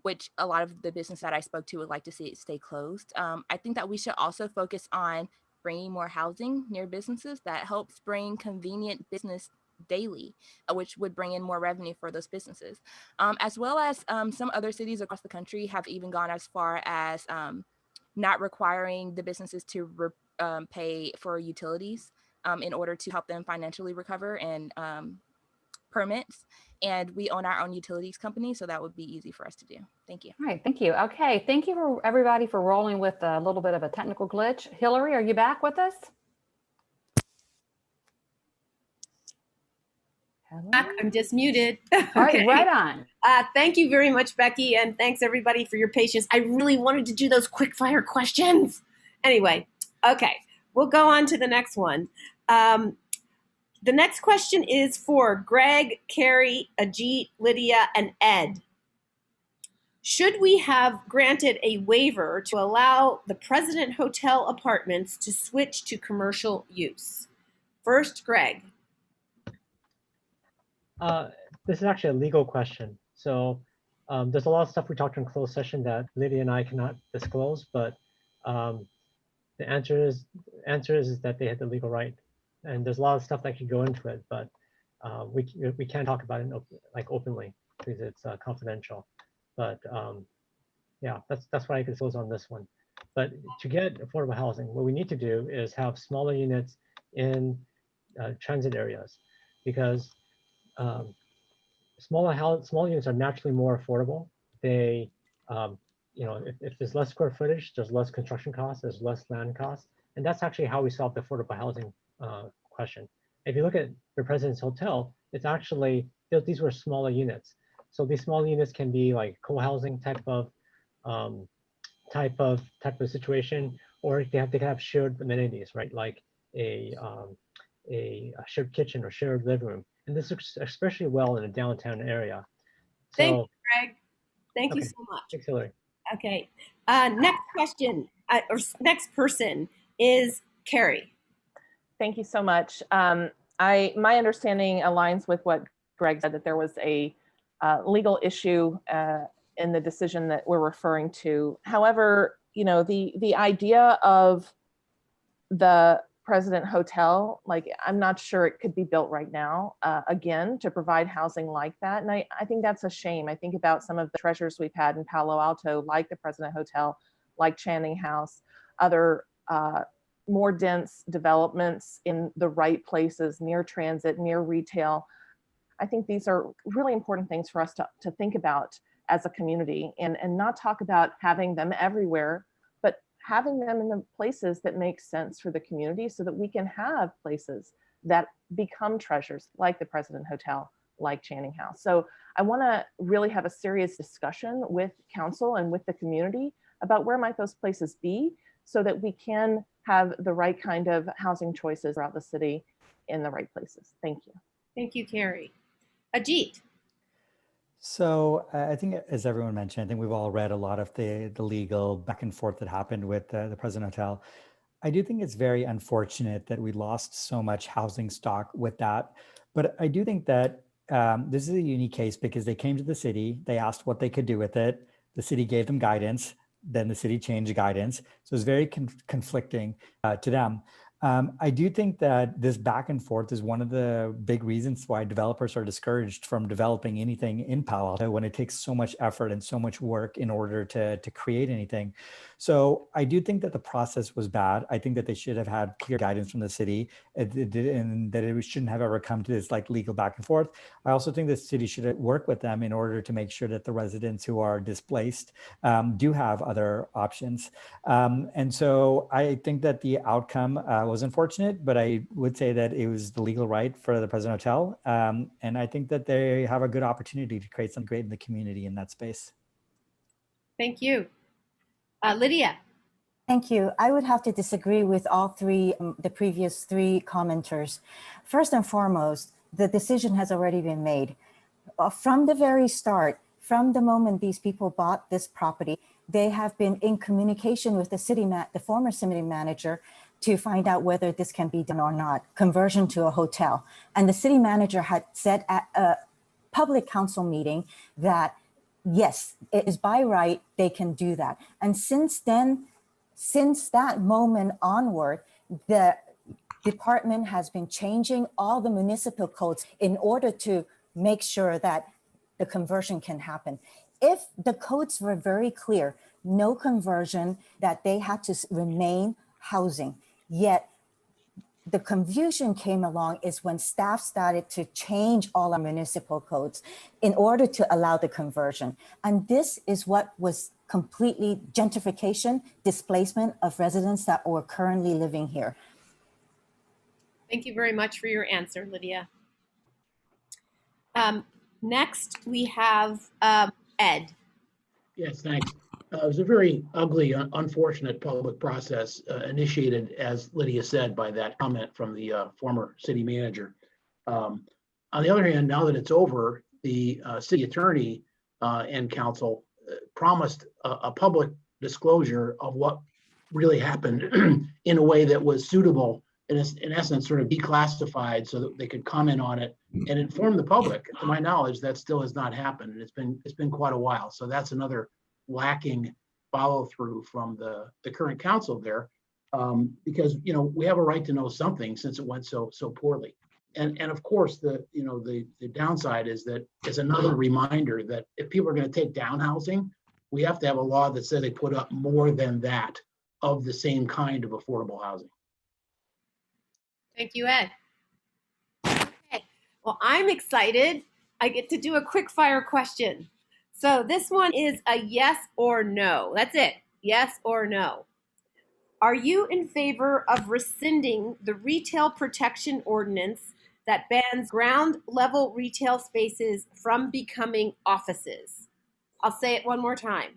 which a lot of the business that I spoke to would like to see it stay closed. I think that we should also focus on bringing more housing near businesses that helps bring convenient business daily, which would bring in more revenue for those businesses, as well as some other cities across the country have even gone as far as not requiring the businesses to pay for utilities in order to help them financially recover and permits. And we own our own utilities company, so that would be easy for us to do. Thank you. All right, thank you. Okay, thank you for everybody for rolling with a little bit of a technical glitch. Hillary, are you back with us? I'm just muted. All right, right on. Thank you very much, Becky, and thanks everybody for your patience. I really wanted to do those quick fire questions. Anyway, okay, we'll go on to the next one. The next question is for Greg, Carrie, Ajit, Lydia, and Ed. Should we have granted a waiver to allow the President Hotel apartments to switch to commercial use? First, Greg. This is actually a legal question. So there's a lot of stuff we talked in closed session that Lydia and I cannot disclose, but the answer is that they had the legal right. And there's a lot of stuff that could go into it, but we can't talk about it openly because it's confidential. But yeah, that's what I can disclose on this one. But to get affordable housing, what we need to do is have smaller units in transit areas, because small units are naturally more affordable. They, if there's less square footage, there's less construction costs, there's less land costs, and that's actually how we solve the affordable housing question. If you look at the President's Hotel, it's actually, these were smaller units. So these small units can be like co-housing type of situation, or they can have shared amenities, right? Like a shared kitchen or shared living room. And this works especially well in a downtown area. So, thank you, Greg. Thank you so much. Thanks, Hillary. Okay. Next question, or next person is Carrie. Thank you so much. My understanding aligns with what Greg said, that there was a legal issue in the decision that we're referring to. However, the idea of the President Hotel, I'm not sure it could be built right now, again, to provide housing like that. And I think that's a shame. I think about some of the treasures we've had in Palo Alto, like the President Hotel, like Channing House, other more dense developments in the right places, near transit, near retail. I think these are really important things for us to think about as a community, and not talk about having them everywhere, but having them in the places that make sense for the community, so that we can have places that become treasures, like the President Hotel, like Channing House. So I want to really have a serious discussion with council and with the community about where might those places be, so that we can have the right kind of housing choices throughout the city in the right places. Thank you. Thank you, Carrie. Ajit. So I think, as everyone mentioned, I think we've all read a lot of the legal back and forth that happened with the President Hotel. I do think it's very unfortunate that we lost so much housing stock with that. But I do think that this is a unique case, because they came to the city, they asked what they could do with it. The city gave them guidance. Then the city changed guidance. So it's very conflicting to them. I do think that this back and forth is one of the big reasons why developers are discouraged from developing anything in Palo Alto, when it takes so much effort and so much work in order to create anything. So I do think that the process was bad. I think that they should have had clear guidance from the city, and that it shouldn't have ever come to this legal back and forth. I also think the city should work with them in order to make sure that the residents who are displaced do have other options. And so I think that the outcome was unfortunate, but I would say that it was the legal right for the President Hotel. And I think that they have a good opportunity to create something great in the community in that space. Thank you. Lydia. Thank you. I would have to disagree with all three, the previous three commenters. First and foremost, the decision has already been made. From the very start, from the moment these people bought this property, they have been in communication with the former city manager, to find out whether this can be done or not, conversion to a hotel. And the city manager had said at a public council meeting that yes, it is by right, they can do that. And since then, since that moment onward, the department has been changing all the municipal codes in order to make sure that the conversion can happen. If the codes were very clear, no conversion, that they had to remain housing, yet the confusion came along is when staff started to change all our municipal codes in order to allow the conversion. And this is what was completely gentrification, displacement of residents that were currently living here. Thank you very much for your answer, Lydia. Next, we have Ed. Yes, thanks. It was a very ugly, unfortunate public process initiated, as Lydia said, by that comment from the former city manager. On the other hand, now that it's over, the city attorney and council promised a public disclosure of what really happened in a way that was suitable, in essence, sort of declassified so that they could comment on it and inform the public. To my knowledge, that still has not happened, and it's been quite a while. So that's another lacking follow through from the current council there, because we have a right to know something since it went so poorly. And of course the downside is that it's another reminder that if people are going to take down housing, we have to have a law that says they put up more than that of the same kind of affordable housing. Thank you, Ed. Okay. Well, I'm excited. I get to do a quick fire question. So this one is a yes or no. That's it. Yes or no. Are you in favor of rescinding the retail protection ordinance that bans ground level retail spaces from becoming offices? I'll say it one more time.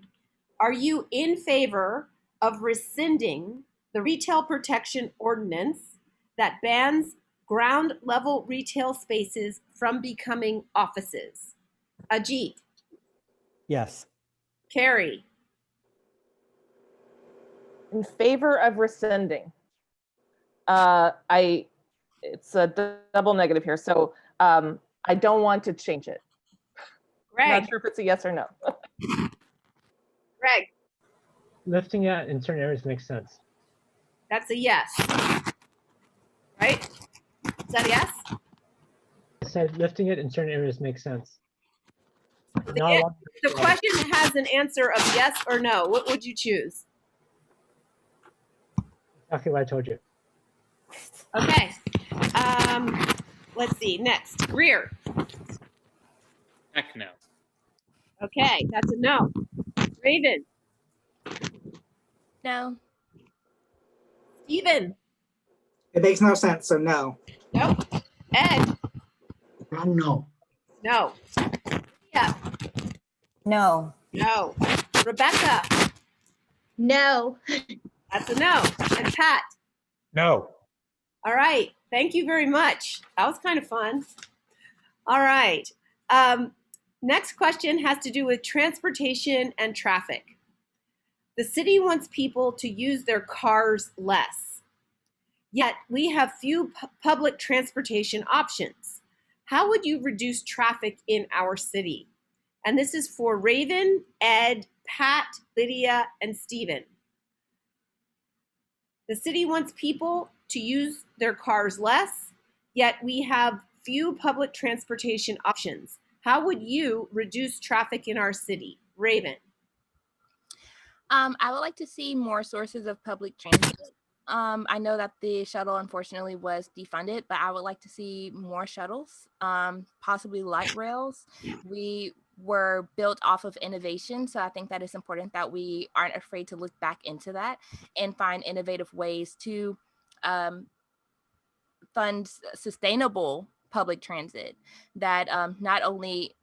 Are you in favor of rescinding the retail protection ordinance that bans ground level retail spaces from becoming offices? Ajit. Yes. Carrie. In favor of rescinding. It's a double negative here. So I don't want to change it. Greg. I'm not sure if it's a yes or no. Greg. Lifting it in certain areas makes sense. That's a yes. Right? Is that a yes? I said lifting it in certain areas makes sense. The question has an answer of yes or no. What would you choose? Exactly what I told you. Okay. Let's see. Next, Greer. Heck no. Okay, that's a no. Raven. No. Steven. It makes no sense, so no. Nope. Ed. No. No. Yeah. No. No. Rebecca. No. That's a no. And Pat. No. All right. Thank you very much. That was kind of fun. All right. Next question has to do with transportation and traffic. The city wants people to use their cars less, yet we have few public transportation options. How would you reduce traffic in our city? And this is for Raven, Ed, Pat, Lydia, and Steven. The city wants people to use their cars less, yet we have few public transportation options. How would you reduce traffic in our city? Raven. I would like to see more sources of public transit. I know that the shuttle unfortunately was defunded, but I would like to see more shuttles, possibly light rails. We were built off of innovation, so I think that it's important that we aren't afraid to look back into that and find innovative ways to fund sustainable public transit that not only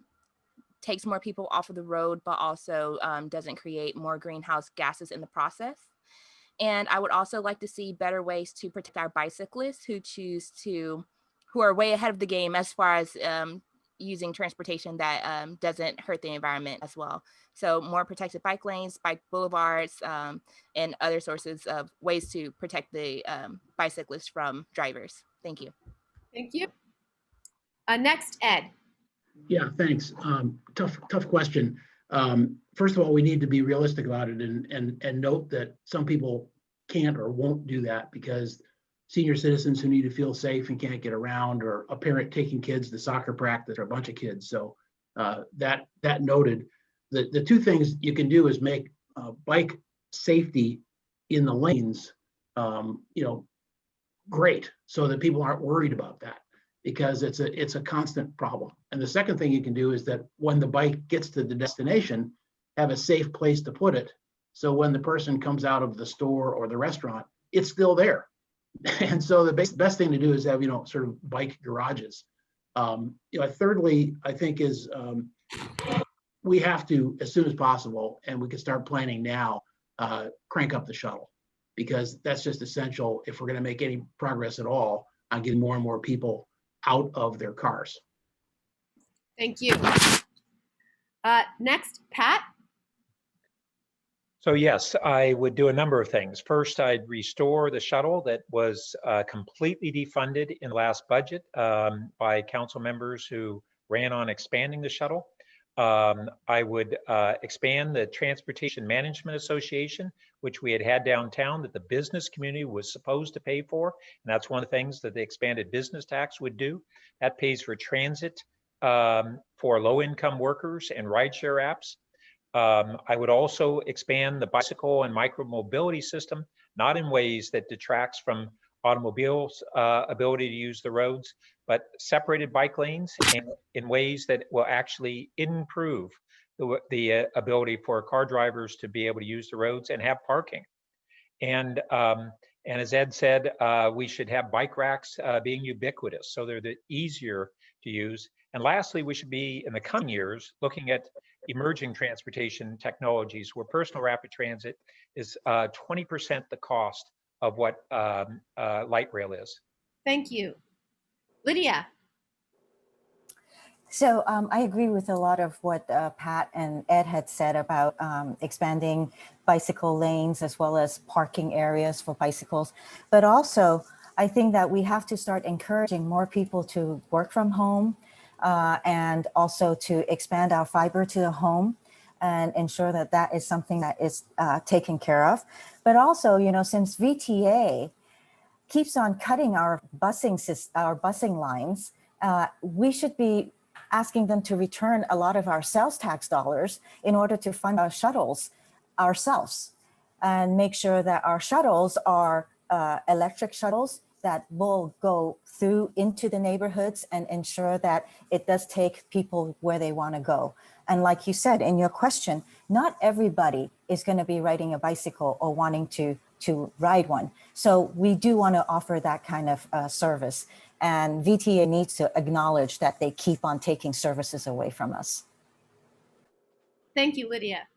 takes more people off of the road, but also doesn't create more greenhouse gases in the process. And I would also like to see better ways to protect our bicyclists who are way ahead of the game as far as using transportation that doesn't hurt the environment as well. So more protected bike lanes, bike boulevards, and other sources of ways to protect the bicyclists from drivers. Thank you. Thank you. Next, Ed. Yeah, thanks. Tough question. First of all, we need to be realistic about it and note that some people can't or won't do that because senior citizens who need to feel safe and can't get around, or a parent taking kids to soccer practice, or a bunch of kids. So that noted, the two things you can do is make bike safety in the lanes, great, so that people aren't worried about that, because it's a constant problem. And the second thing you can do is that when the bike gets to the destination, have a safe place to put it. So when the person comes out of the store or the restaurant, it's still there. And so the best thing to do is have, sort of bike garages. Thirdly, I think is we have to, as soon as possible, and we can start planning now, crank up the shuttle, because that's just essential if we're going to make any progress at all on getting more and more people out of their cars. Thank you. Next, Pat. So yes, I would do a number of things. First, I'd restore the shuttle that was completely defunded in last budget by council members who ran on expanding the shuttle. I would expand the Transportation Management Association, which we had downtown that the business community was supposed to pay for. And that's one of the things that the expanded business tax would do. That pays for transit for low-income workers and rideshare apps. I would also expand the bicycle and micromobility system, not in ways that detracts from automobiles' ability to use the roads, but separated bike lanes and in ways that will actually improve the ability for car drivers to be able to use the roads and have parking. And as Ed said, we should have bike racks being ubiquitous, so they're easier to use. And lastly, we should be, in the coming years, looking at emerging transportation technologies where personal rapid transit is 20% the cost of what light rail is. Thank you. Lydia. So I agree with a lot of what Pat and Ed had said about expanding bicycle lanes as well as parking areas for bicycles. But also, I think that we have to start encouraging more people to work from home and also to expand our fiber to the home and ensure that that is something that is taken care of. But also, since VTA keeps on cutting our busing lines, we should be asking them to return a lot of our sales tax dollars in order to fund our shuttles ourselves and make sure that our shuttles are electric shuttles that will go through into the neighborhoods and ensure that it does take people where they want to go. And like you said in your question, not everybody is going to be riding a bicycle or wanting to ride one. So we do want to offer that kind of service. And VTA needs to acknowledge that they keep on taking services away from us. Thank you, Lydia.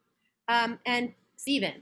And Stephen.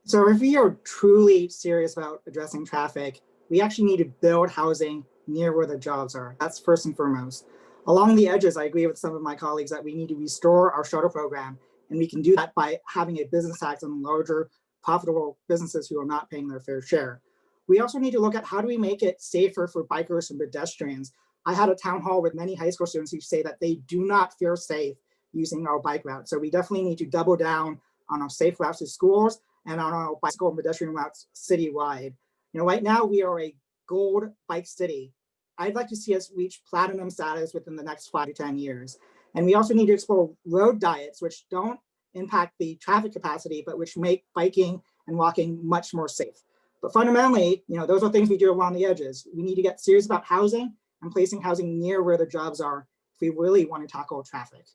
So if we are truly serious about addressing traffic, we actually need to build housing near where the jobs are. That's first and foremost. Along the edges, I agree with some of my colleagues that we need to restore our shuttle program, and we can do that by having a business tax on larger, profitable businesses who are not paying their fair share. We also need to look at how do we make it safer for bikers and pedestrians. I had a town hall with many high school students who say that they do not feel safe using our bike routes. So we definitely need to double down on our safe routes to schools and on our bicycle and pedestrian routes citywide. Right now we are a gold bike city. I'd like to see us reach platinum status within the next 5 to 10 years. And we also need to explore road diets, which don't impact the traffic capacity, but which make biking and walking much more safe. But fundamentally, those are things we do along the edges. We need to get serious about housing and placing housing near where the jobs are if we really want to tackle traffic.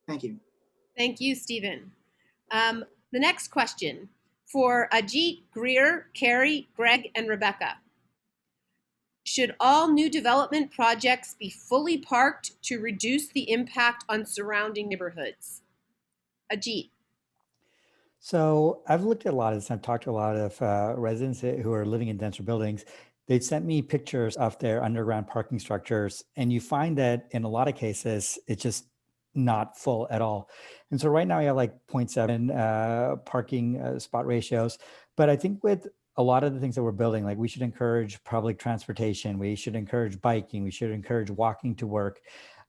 Thank you. Thank you, Stephen. The next question for Ajit, Greer, Carrie, Greg, and Rebecca. Should all new development projects be fully parked to reduce the impact on surrounding neighborhoods? Ajit. So I've looked at a lot of this. I've talked to a lot of residents who are living in denser buildings. They've sent me pictures of their underground parking structures, and you find that in a lot of cases, it's just not full at all. And so right now, I have like 0.7 parking spot ratios. But I think with a lot of the things that we're building, like we should encourage public transportation, we should encourage biking, we should encourage walking to work.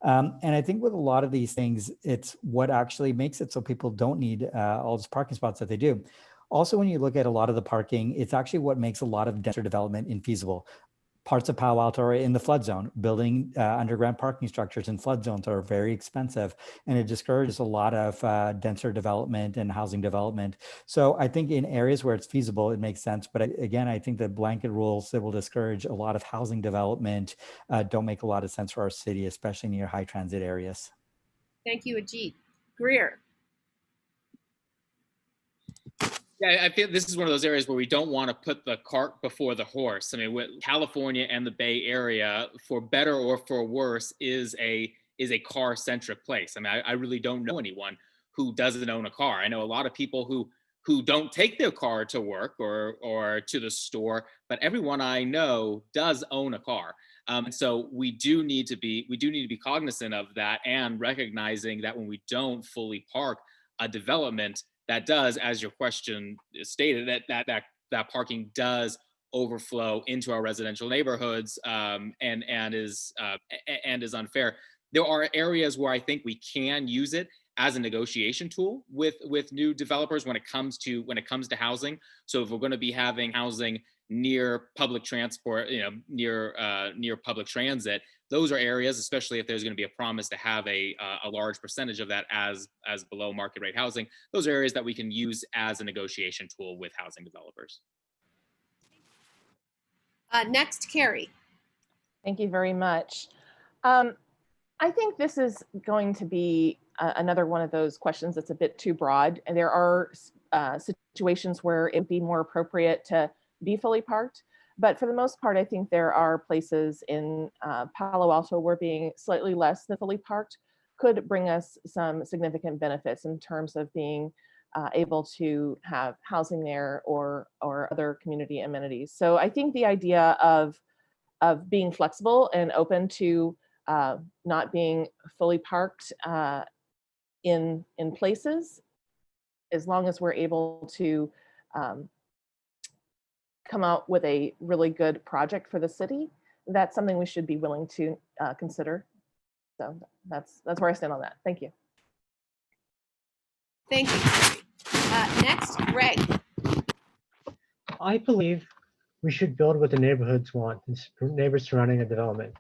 And I think with a lot of these things, it's what actually makes it so people don't need all these parking spots that they do. Also, when you look at a lot of the parking, it's actually what makes a lot of denser development infeasible. Parts of Palo Alto are in the flood zone. Building underground parking structures in flood zones are very expensive, and it discourages a lot of denser development and housing development. So I think in areas where it's feasible, it makes sense. But again, I think the blanket rules that will discourage a lot of housing development don't make a lot of sense for our city, especially near high transit areas. Thank you, Ajit. Greer. Yeah, I feel this is one of those areas where we don't want to put the cart before the horse. I mean, with California and the Bay Area, for better or for worse, is a car-centric place. I mean, I really don't know anyone who doesn't own a car. I know a lot of people who don't take their car to work or to the store, but everyone I know does own a car. So we do need to be cognizant of that and recognizing that when we don't fully park a development, that does, as your question stated, that parking does overflow into our residential neighborhoods and is unfair. There are areas where I think we can use it as a negotiation tool with new developers when it comes to housing. So if we're going to be having housing near public transport, near public transit, those are areas, especially if there's going to be a promise to have a large percentage of that as below market rate housing. Those are areas that we can use as a negotiation tool with housing developers. Next, Carrie. Thank you very much. I think this is going to be another one of those questions that's a bit too broad. And there are situations where it would be more appropriate to be fully parked. But for the most part, I think there are places in Palo Alto where being slightly less than fully parked could bring us some significant benefits in terms of being able to have housing there or other community amenities. So I think the idea of being flexible and open to not being fully parked in places, as long as we're able to come out with a really good project for the city, that's something we should be willing to consider. So that's where I stand on that. Thank you. Thank you. Next, Greg. I believe we should build what the neighborhoods want, neighbors surrounding a development.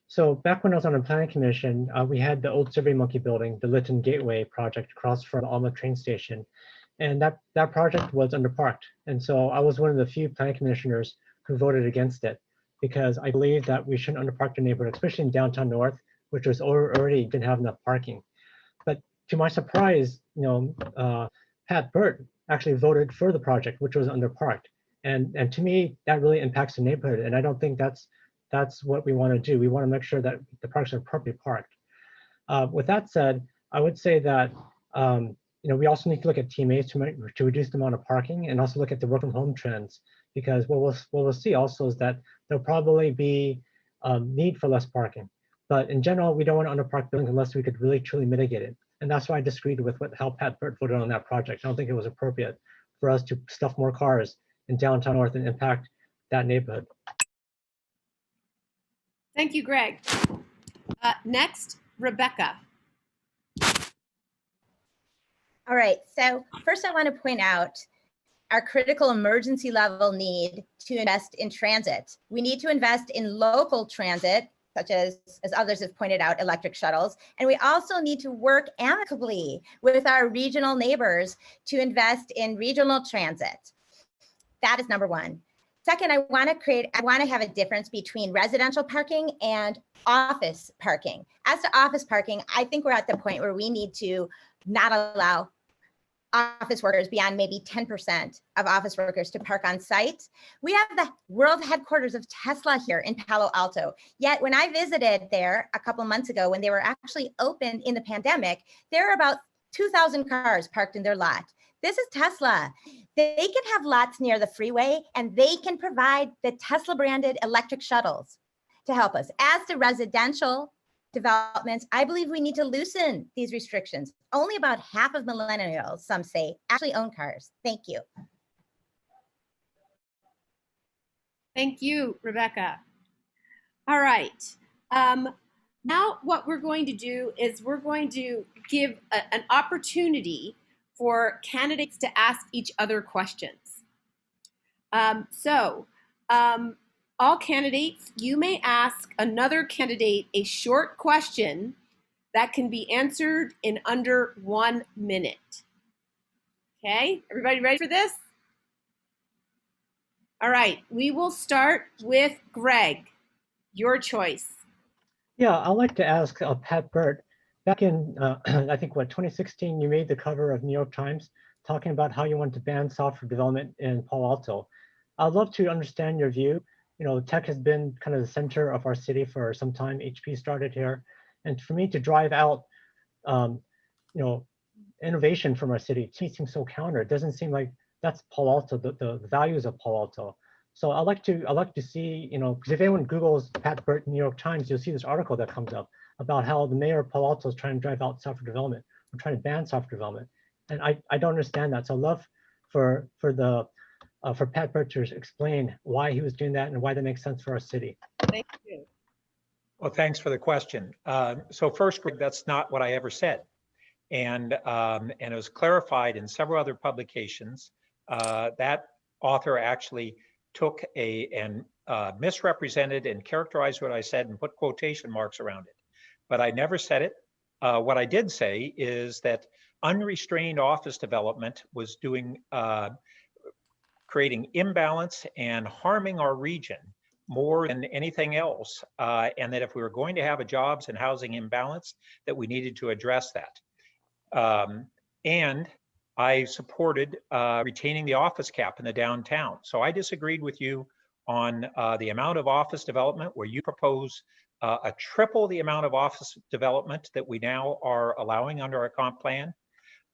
So back when I was on the planning commission, we had the old SurveyMonkey building, the Lytton Gateway project across from the Alma train station. And that project was underparked. And so I was one of the few planning commissioners who voted against it because I believe that we shouldn't underpark the neighborhood, especially in downtown North, which was already didn't have enough parking. But to my surprise, Pat Burt actually voted for the project, which was underparked. And to me, that really impacts the neighborhood. And I don't think that's what we want to do. We want to make sure that the parks are appropriately parked. With that said, I would say that we also need to look at TMAs to reduce the amount of parking and also look at the work from home trends, because what we'll see also is that there'll probably be need for less parking. But in general, we don't want to underpark buildings unless we could really truly mitigate it. And that's why I disagreed with how Pat Burt voted on that project. I don't think it was appropriate for us to stuff more cars in downtown North and impact that neighborhood. Thank you, Greg. Next, Rebecca. All right, so first I want to point out our critical emergency level need to invest in transit. We need to invest in local transit, such as others have pointed out, electric shuttles. And we also need to work amicably with our regional neighbors to invest in regional transit. That is number one. Second, I want to have a difference between residential parking and office parking. As to office parking, I think we're at the point where we need to not allow office workers beyond maybe 10% of office workers to park on site. We have the world headquarters of Tesla here in Palo Alto. Yet when I visited there a couple months ago, when they were actually open in the pandemic, there were about 2,000 cars parked in their lot. This is Tesla. They can have lots near the freeway and they can provide the Tesla branded electric shuttles to help us. As to residential developments, I believe we need to loosen these restrictions. Only about half of millennials, some say, actually own cars. Thank you. Thank you, Rebecca. All right. Now what we're going to do is we're going to give an opportunity for candidates to ask each other questions. All candidates, you may ask another candidate a short question that can be answered in under 1 minute. Okay, everybody ready for this? All right, we will start with Greg. Your choice. Yeah, I'd like to ask Pat Burt. Back in, I think, 2016, you made the cover of New York Times talking about how you want to ban software development in Palo Alto. I'd love to understand your view. You know, tech has been kind of the center of our city for some time. HP started here. And for me to drive out, innovation from our city, to me seems so counter. It doesn't seem like that's Palo Alto, the values of Palo Alto. So I'd like to see, because if anyone Googles Pat Burt New York Times, you'll see this article that comes up about how the mayor of Palo Alto is trying to drive out software development. We're trying to ban software development, and I don't understand that. So I'd love for Pat Burt to explain why he was doing that and why that makes sense for our city. Thank you. Well, thanks for the question. So first, Greg, that's not what I ever said, and it was clarified in several other publications. That author actually took and misrepresented and characterized what I said and put quotation marks around it. But I never said it. What I did say is that unrestrained office development was creating imbalance and harming our region more than anything else. And that if we were going to have a jobs and housing imbalance, that we needed to address that. And I supported retaining the office cap in the downtown. So I disagreed with you on the amount of office development, where you propose a triple the amount of office development that we now are allowing under our comp plan.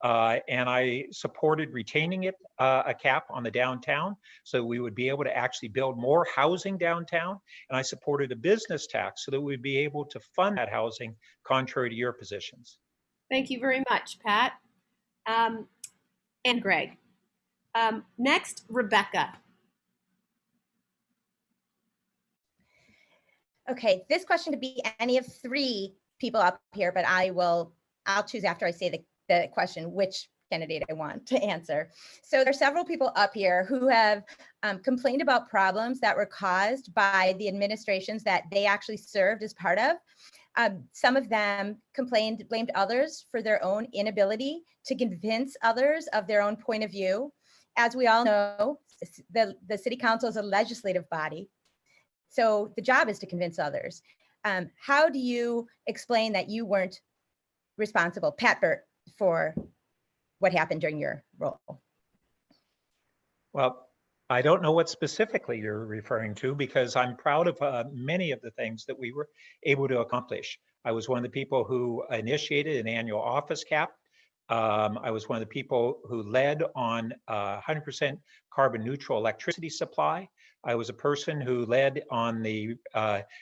And I supported retaining it, a cap on the downtown, so we would be able to actually build more housing downtown. And I supported a business tax so that we'd be able to fund that housing, contrary to your positions. Thank you very much, Pat. And Greg. Next, Rebecca. Okay, this question could be any of three people up here, but I'll choose after I say the question which candidate I want to answer. So there are several people up here who have complained about problems that were caused by the administrations that they actually served as part of. Some of them blamed others for their own inability to convince others of their own point of view. As we all know, the city council is a legislative body. So the job is to convince others. How do you explain that you weren't responsible, Pat Burt, for what happened during your role? Well, I don't know what specifically you're referring to, because I'm proud of many of the things that we were able to accomplish. I was one of the people who initiated an annual office cap. I was one of the people who led on 100% carbon neutral electricity supply. I was a person who led on the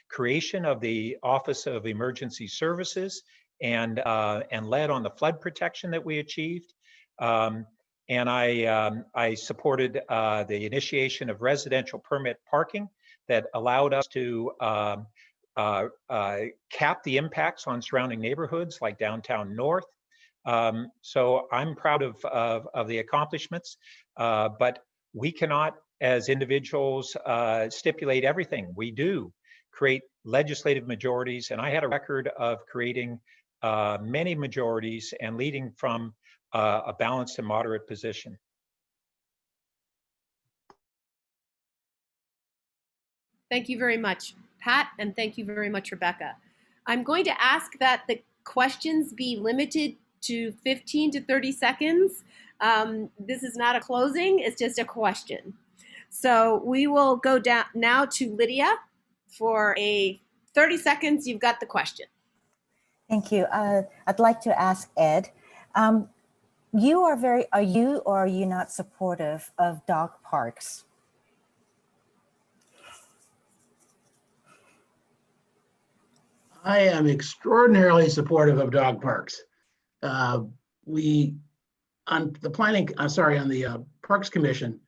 creation of the Office of Emergency Services and led on the flood protection that we achieved. And I supported the initiation of residential permit parking that allowed us to cap the impacts on surrounding neighborhoods like downtown North. So I'm proud of the accomplishments, but we cannot, as individuals, stipulate everything. We do create legislative majorities, and I had a record of creating many majorities and leading from a balanced and moderate position. Thank you very much, Pat, and thank you very much, Rebecca. I'm going to ask that the questions be limited to 15 to 30 seconds. This is not a closing, it's just a question. So we will go down now to Lydia for a 30 seconds. You've got the question. Thank you. I'd like to ask Ed, are you or are you not supportive of dog parks? I am extraordinarily supportive of dog parks. We, on the Parks Commission,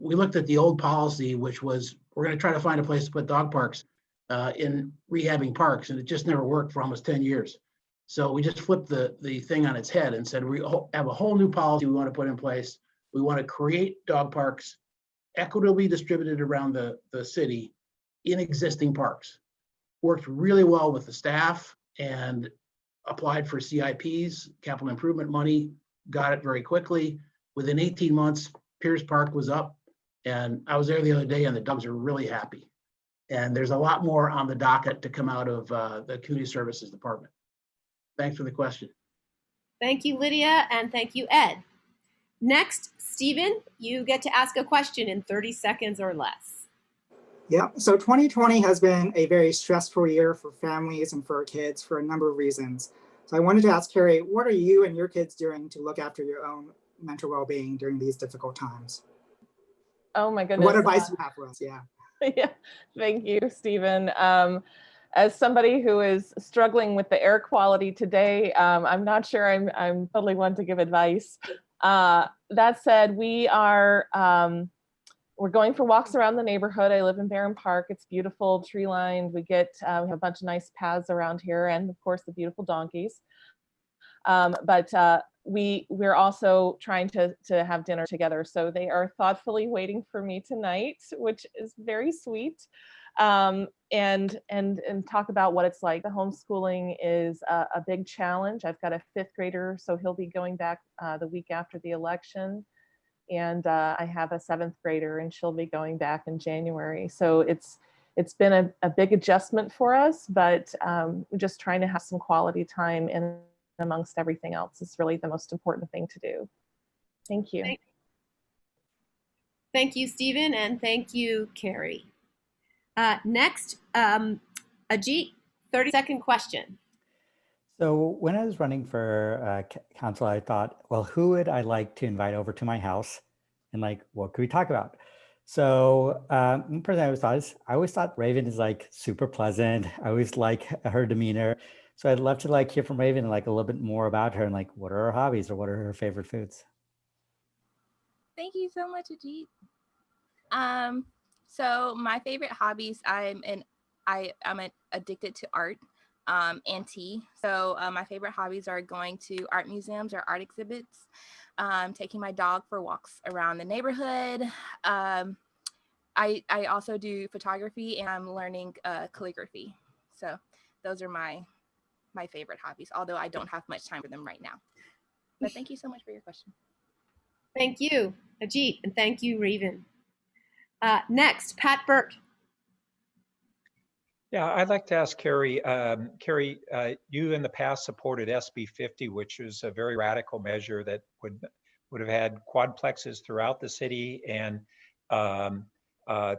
we looked at the old policy, which was, we're going to try to find a place to put dog parks. in rehabbing parks, and it just never worked for almost 10 years. So we just flipped the thing on its head and said, we have a whole new policy we want to put in place. We want to create dog parks equitably distributed around the city in existing parks. Worked really well with the staff and applied for CIPs, capital improvement money, got it very quickly. Within 18 months, Pierce Park was up, and I was there the other day, and the dogs are really happy. And there's a lot more on the docket to come out of the Community Services Department. Thanks for the question. Thank you, Lydia, and thank you, Ed. Next, Stephen, you get to ask a question in 30 seconds or less. Yeah, so 2020 has been a very stressful year for families and for kids for a number of reasons. So I wanted to ask Carrie, what are you and your kids doing to look after your own mental well-being during these difficult times? Oh my goodness. What advice do you have for us? Yeah. Yeah, thank you, Stephen. As somebody who is struggling with the air quality today, I'm not sure I'm totally one to give advice. That said, we're going for walks around the neighborhood. I live in Barron Park. It's beautiful, tree lined. We have a bunch of nice paths around here, and of course the beautiful donkeys. But we're also trying to have dinner together. So they are thoughtfully waiting for me tonight, which is very sweet. And talk about what it's like. The homeschooling is a big challenge. I've got a 5th grader, so he'll be going back the week after the election. And I have a 7th grader, and she'll be going back in January. So it's been a big adjustment for us, but we're just trying to have some quality time in amongst everything else is really the most important thing to do. Thank you. Thank you, Stephen, and thank you, Carrie. Next, Ajit, 30-second question. So when I was running for council, I thought, well, who would I like to invite over to my house? And like, what could we talk about? So personally, I always thought Raven is like super pleasant. I always like her demeanor. So I'd love to like hear from Raven like a little bit more about her and like, what are her hobbies or what are her favorite foods? Thank you so much, Ajit. So my favorite hobbies, I'm addicted to art and tea. So my favorite hobbies are going to art museums or art exhibits, taking my dog for walks around the neighborhood. I also do photography, and I'm learning calligraphy. So those are my favorite hobbies, although I don't have much time for them right now. But thank you so much for your question. Thank you, Ajit, and thank you, Raven. Next, Pat Burt. Yeah, I'd like to ask Carrie. Carrie, you in the past supported SB 50, which was a very radical measure that would have had quadplexes throughout the city, and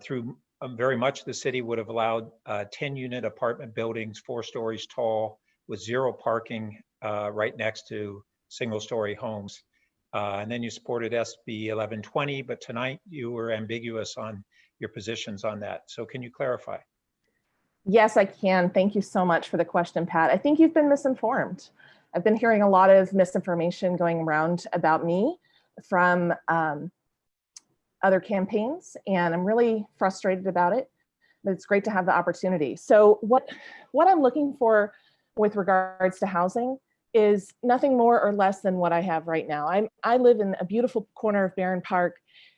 through very much the city would have allowed 10-unit apartment buildings, 4 stories tall, with 0 parking right next to single-story homes. And then you supported SB 1120, but tonight you were ambiguous on your positions on that. So can you clarify? Yes, I can. Thank you so much for the question, Pat. I think you've been misinformed. I've been hearing a lot of misinformation going around about me from other campaigns, and I'm really frustrated about it, but it's great to have the opportunity. So what I'm looking for with regards to housing is nothing more or less than what I have right now. I live in a beautiful corner of Barron Park.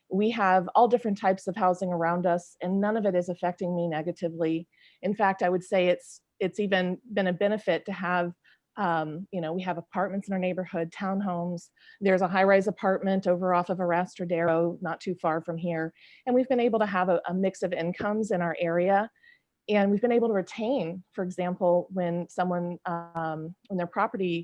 We have all different types of housing around us, and none of it is affecting me negatively. In fact, I would say it's even been a benefit to have, we have apartments in our neighborhood, townhomes. There's a high-rise apartment over off of Arastradero, not too far from here. And we've been able to have a mix of incomes in our area. And we've been able to retain, for example, when someone, when their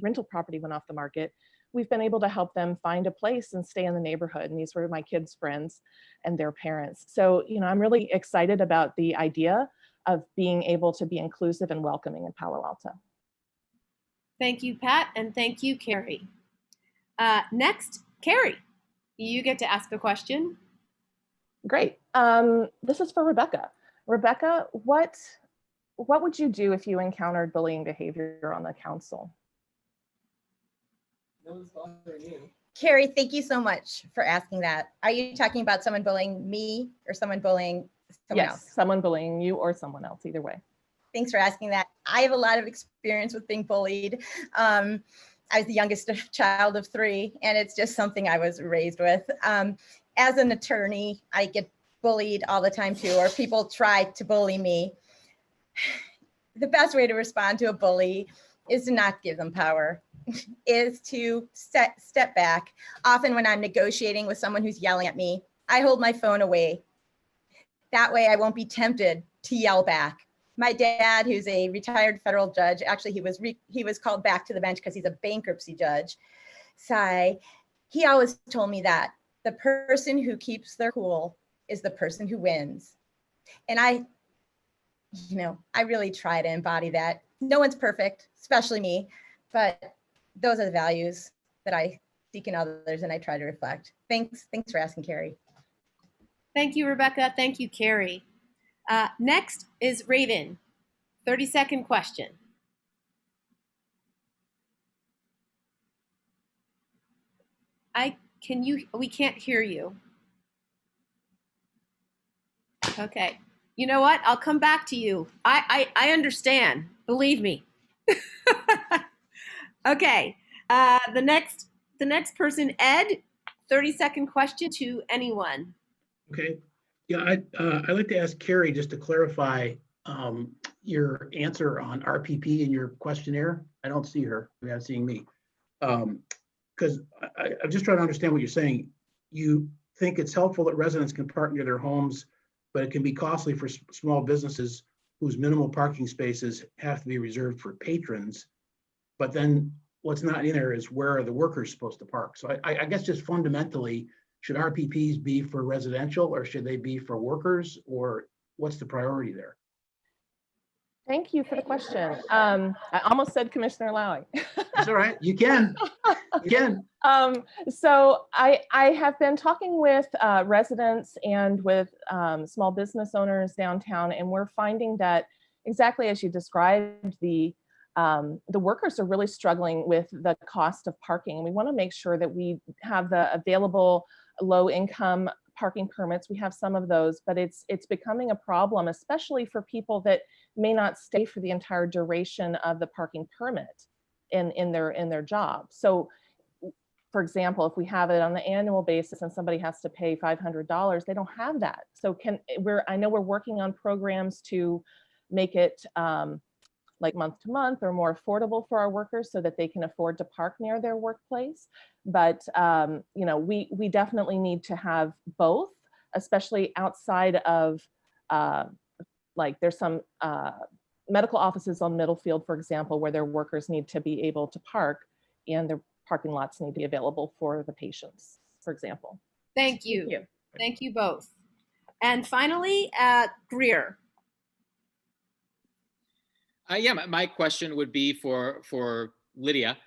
rental property went off the market, we've been able to help them find a place and stay in the neighborhood. And these were my kids' friends and their parents. So, I'm really excited about the idea of being able to be inclusive and welcoming in Palo Alto. Thank you, Pat, and thank you, Carrie. Next, Carrie, you get to ask a question. Great. This is for Rebecca. Rebecca, what would you do if you encountered bullying behavior on the council? Carrie, thank you so much for asking that. Are you talking about someone bullying me or someone bullying someone else? Yes, someone bullying you or someone else, either way. Thanks for asking that. I have a lot of experience with being bullied. I was the youngest child of 3, and it's just something I was raised with. As an attorney, I get bullied all the time too, or people try to bully me. The best way to respond to a bully is to not give them power, is to step back. Often when I'm negotiating with someone who's yelling at me, I hold my phone away. That way I won't be tempted to yell back. My dad, who's a retired federal judge, actually he was called back to the bench because he's a bankruptcy judge, he always told me that the person who keeps their cool is the person who wins. And I really try to embody that. No one's perfect, especially me, but those are the values that I seek in others and I try to reflect. Thanks for asking, Carrie. Thank you, Rebecca. Thank you, Carrie. Next is Raven. 30-second question. We can't hear you. Okay. You know what? I'll come back to you. I understand. Believe me. Okay. The next person, Ed, 30-second question to anyone. Okay. Yeah, I'd like to ask Carrie just to clarify your answer on RPP in your questionnaire. I don't see her. You're not seeing me. Because I'm just trying to understand what you're saying. You think it's helpful that residents can park near their homes, but it can be costly for small businesses whose minimal parking spaces have to be reserved for patrons. But then what's not in there is where are the workers supposed to park? So I guess just fundamentally, should RPPs be for residential or should they be for workers, or what's the priority there? Thank you for the question. I almost said Commissioner Lowey. It's all right. You can. You can. So I have been talking with residents and with small business owners downtown, and we're finding that exactly as you described, the workers are really struggling with the cost of parking. We want to make sure that we have the available low-income parking permits. We have some of those, but it's becoming a problem, especially for people that may not stay for the entire duration of the parking permit in their job. So, for example, if we have it on the annual basis and somebody has to pay $500, they don't have that. So I know we're working on programs to make it like month to month or more affordable for our workers so that they can afford to park near their workplace. But we definitely need to have both, especially outside of like there's some medical offices on Middlefield, for example, where their workers need to be able to park and their parking lots need to be available for the patients, for example. Thank you. Thank you. Thank you both. And finally, Greer. Yeah, my question would be for Lydia.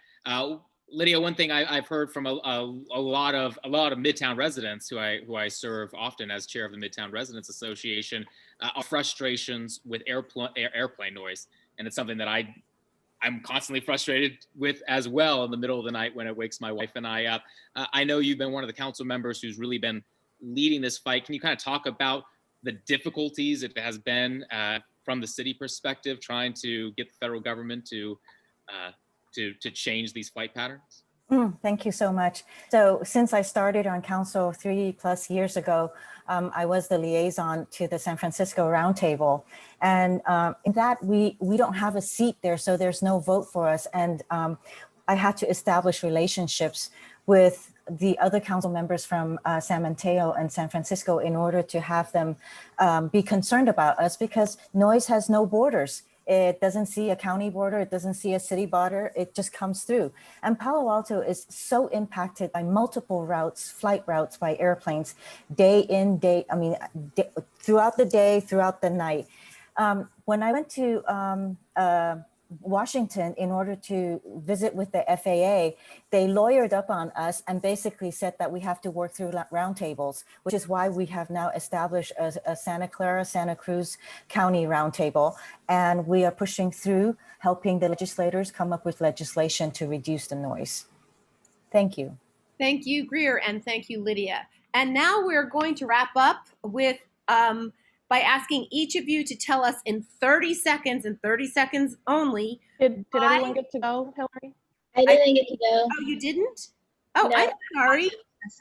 Lydia, one thing I've heard from a lot of Midtown residents who I serve often as chair of the Midtown Residents Association are frustrations with airplane noise, and it's something that I'm constantly frustrated with as well in the middle of the night when it wakes my wife and I up. I know you've been one of the council members who's really been leading this fight. Can you kind of talk about the difficulties it has been from the city perspective, trying to get the federal government to change these flight patterns? Thank you so much. So since I started on council 3+ years ago, I was the liaison to the San Francisco Roundtable. And in that, we don't have a seat there, so there's no vote for us. And I had to establish relationships with the other council members from San Mateo and San Francisco in order to have them be concerned about us, because noise has no borders. It doesn't see a county border, it doesn't see a city border, it just comes through. And Palo Alto is so impacted by multiple routes, flight routes by airplanes, day in, throughout the day, throughout the night. When I went to Washington in order to visit with the FAA, they lawyered up on us and basically said that we have to work through roundtables, which is why we have now established a Santa Clara, Santa Cruz County roundtable. And we are pushing through, helping the legislators come up with legislation to reduce the noise. Thank you. Thank you, Greer, and thank you, Lydia. And now we're going to wrap up with by asking each of you to tell us in 30 seconds and 30 seconds only. Did everyone get to go, Hillary? I didn't get to go. Oh, you didn't? Oh, No. I'm sorry.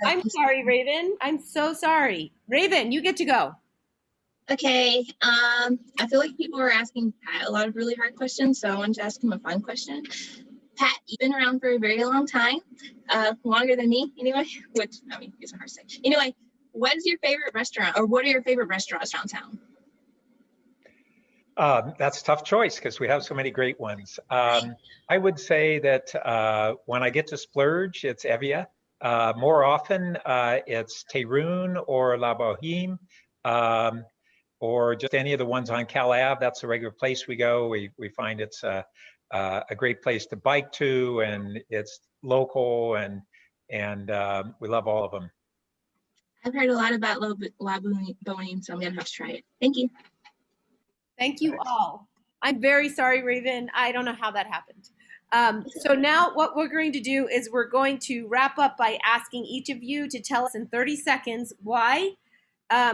I'm sorry, Raven. I'm so sorry. Raven, you get to go. Okay. I feel like people were asking Pat a lot of really hard questions, so I wanted to ask him a fun question. Pat, you've been around for a very long time, longer than me anyway, which, I mean, it's hard to say. Anyway, what is your favorite restaurant, or what are your favorite restaurants around town? That's a tough choice because we have so many great ones. I would say that when I get to splurge, it's Evia. More often, it's Teroon or La Boheme, or just any of the ones on Cal Ave. That's a regular place we go. We find it's a great place to bike to, and it's local, and we love all of them. I've heard a lot about La Boheme, so I'm gonna have to try it. Thank you. Thank you all. I'm very sorry, Raven. I don't know how that happened. So now what we're going to do is we're going to wrap up by asking each of you to tell us in 30 seconds why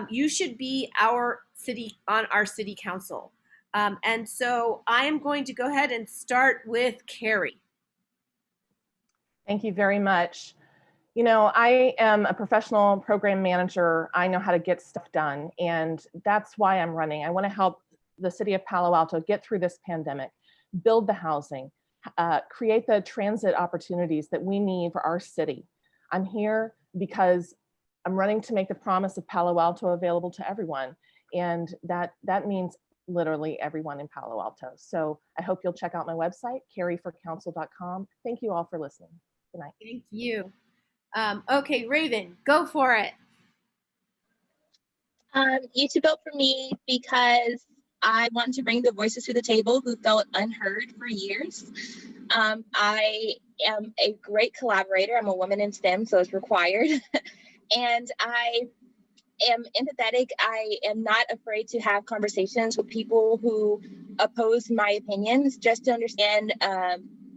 you should be on our city council. And so I am going to go ahead and start with Carrie. Thank you very much. You know, I am a professional program manager. I know how to get stuff done, and that's why I'm running. I want to help the city of Palo Alto get through this pandemic, build the housing, create the transit opportunities that we need for our city. I'm here because I'm running to make the promise of Palo Alto available to everyone. And that means literally everyone in Palo Alto. So I hope you'll check out my website, carrieforcouncil.com. Thank you all for listening. Good night. Thank you. Okay, Raven, go for it. You should vote for me because I want to bring the voices to the table who felt unheard for years. I am a great collaborator. I'm a woman in STEM, so it's required. And I am empathetic. I am not afraid to have conversations with people who oppose my opinions just to understand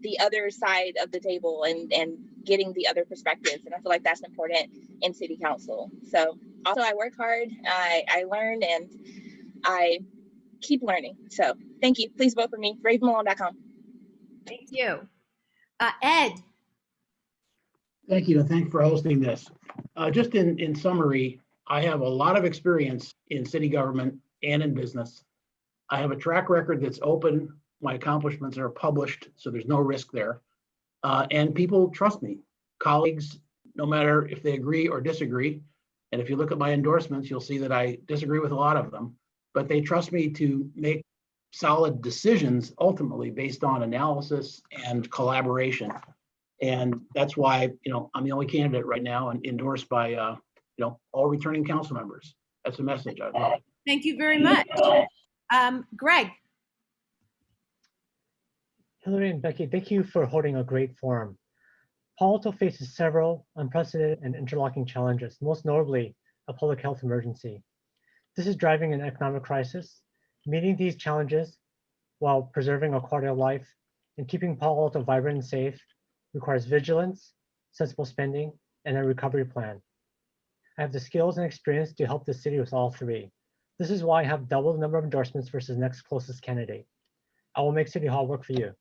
the other side of the table and getting the other perspectives. And I feel like that's important in city council. So also I work hard, I learn, and I keep learning. So thank you. Please vote for me, ravenmalone.com. Thank you. Ed. Thank you, and thanks for hosting this. Just in summary, I have a lot of experience in city government and in business. I have a track record that's open. My accomplishments are published, so there's no risk there. And people trust me. Colleagues, no matter if they agree or disagree, and if you look at my endorsements, you'll see that I disagree with a lot of them, but they trust me to make solid decisions ultimately based on analysis and collaboration. And that's why, I'm the only candidate right now and endorsed by, all returning council members. That's the message. I love it. Thank you very much. Greg. Hillary and Becky, thank you for holding a great forum. Palo Alto faces several unprecedented and interlocking challenges, most notably a public health emergency. This is driving an economic crisis. Meeting these challenges while preserving our quality of life and keeping Palo Alto vibrant and safe requires vigilance, sensible spending, and a recovery plan. I have the skills and experience to help the city with all three. This is why I have double the number of endorsements versus next closest candidate. I will make City Hall work for you.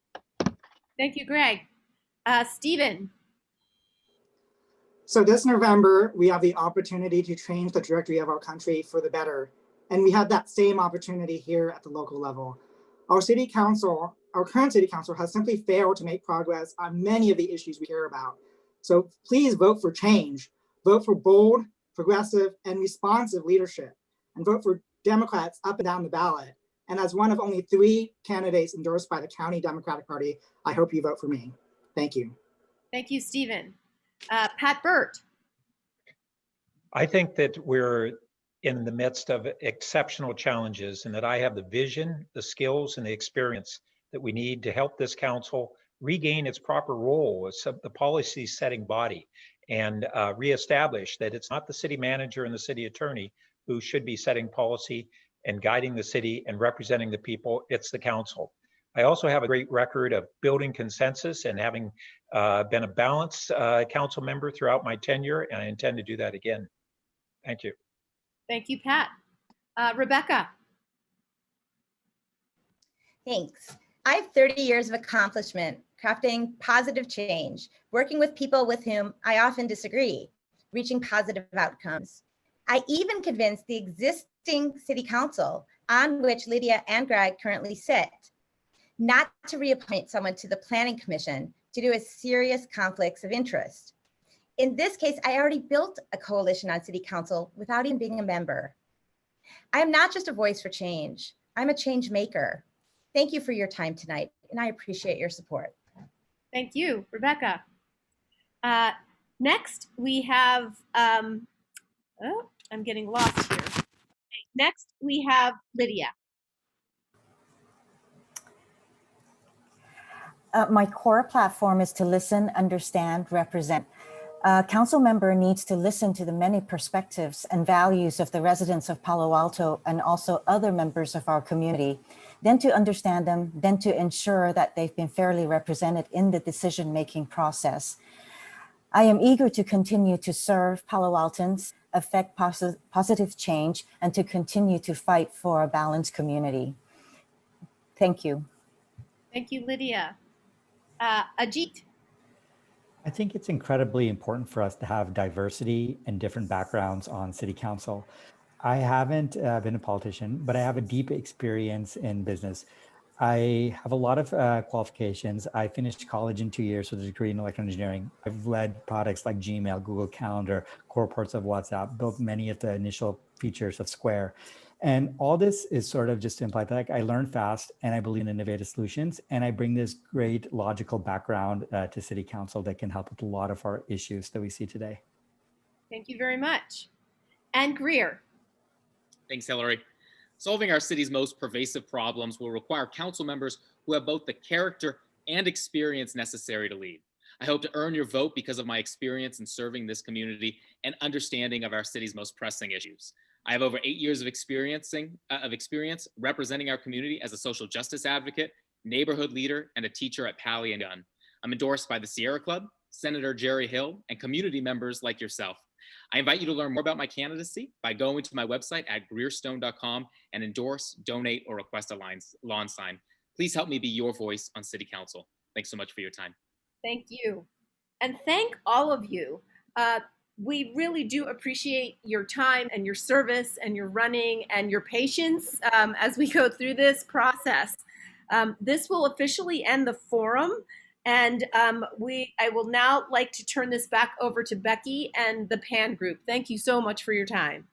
Thank you, Greg. Stephen. So this November, we have the opportunity to change the trajectory of our country for the better. And we have that same opportunity here at the local level. Our city council, our current city council, has simply failed to make progress on many of the issues we care about. So please vote for change. Vote for bold, progressive, and responsive leadership. And vote for Democrats up and down the ballot. And as one of only 3 candidates endorsed by the County Democratic Party, I hope you vote for me. Thank you. Thank you, Stephen. Pat Burt. I think that we're in the midst of exceptional challenges and that I have the vision, the skills, and the experience that we need to help this council regain its proper role as the policy setting body and reestablish that it's not the city manager and the city attorney who should be setting policy and guiding the city and representing the people. It's the council. I also have a great record of building consensus and having been a balanced council member throughout my tenure, and I intend to do that again. Thank you. Thank you, Pat. Rebecca. Thanks. I have 30 years of accomplishment crafting positive change, working with people with whom I often disagree, reaching positive outcomes. I even convinced the existing city council, on which Lydia and Greg currently sit, not to reappoint someone to the planning commission due to a serious conflicts of interest. In this case, I already built a coalition on city council without even being a member. I am not just a voice for change, I'm a change maker. Thank you for your time tonight, and I appreciate your support. Thank you, Rebecca. Next, we have, oh, I'm getting lost here. Next, we have Lydia. My core platform is to listen, understand, represent. A council member needs to listen to the many perspectives and values of the residents of Palo Alto and also other members of our community, then to understand them, then to ensure that they've been fairly represented in the decision-making process. I am eager to continue to serve Palo Altans, affect positive change, and to continue to fight for a balanced community. Thank you. Thank you, Lydia. Ajit. I think it's incredibly important for us to have diversity and different backgrounds on city council. I haven't been a politician, but I have a deep experience in business. I have a lot of qualifications. I finished college in 2 years with a degree in electrical engineering. I've led products like Gmail, Google Calendar, core parts of WhatsApp, built many of the initial features of Square. And all this is sort of just to imply that like, I learn fast and I believe in innovative solutions. And I bring this great logical background to City Council that can help with a lot of our issues that we see today. Thank you very much. And Greer. Thanks, Hillary. Solving our city's most pervasive problems will require council members who have both the character and experience necessary to lead. I hope to earn your vote because of my experience in serving this community and understanding of our city's most pressing issues. I have over 8 years of experience representing our community as a social justice advocate, neighborhood leader, and a teacher at Palo Alto. I'm endorsed by the Sierra Club, Senator Jerry Hill, and community members like yourself. I invite you to learn more about my candidacy by going to my website at greerstone.com and endorse, donate, or request a lawn sign. Please help me be your voice on City Council. Thanks so much for your time. Thank you. And thank all of you. We really do appreciate your time and your service and your running and your patience as we go through this process. This will officially end the forum. And I will now like to turn this back over to Becky and the PAN group. Thank you so much for your time.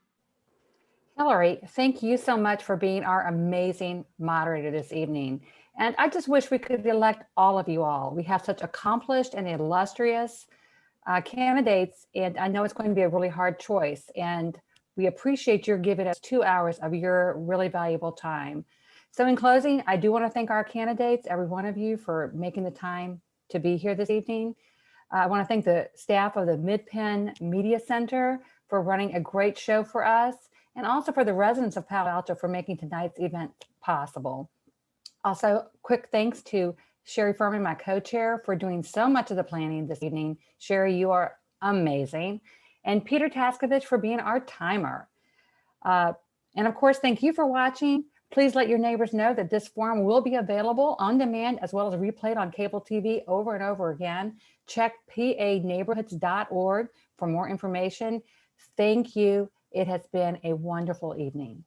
Hillary, thank you so much for being our amazing moderator this evening. And I just wish we could elect all of you all. We have such accomplished and illustrious candidates, and I know it's going to be a really hard choice. And we appreciate your giving us 2 hours of your really valuable time. So in closing, I do want to thank our candidates, every one of you, for making the time to be here this evening. I want to thank the staff of the Mid-Penn Media Center for running a great show for us, and also for the residents of Palo Alto for making tonight's event possible. Also, quick thanks to Sherry Furman, my co-chair, for doing so much of the planning this evening. Sherry, you are amazing. And Peter Taskovich for being our timer. And of course, thank you for watching. Please let your neighbors know that this forum will be available on demand as well as replayed on cable TV over and over again. Check paneighborhoods.org for more information. Thank you. It has been a wonderful evening.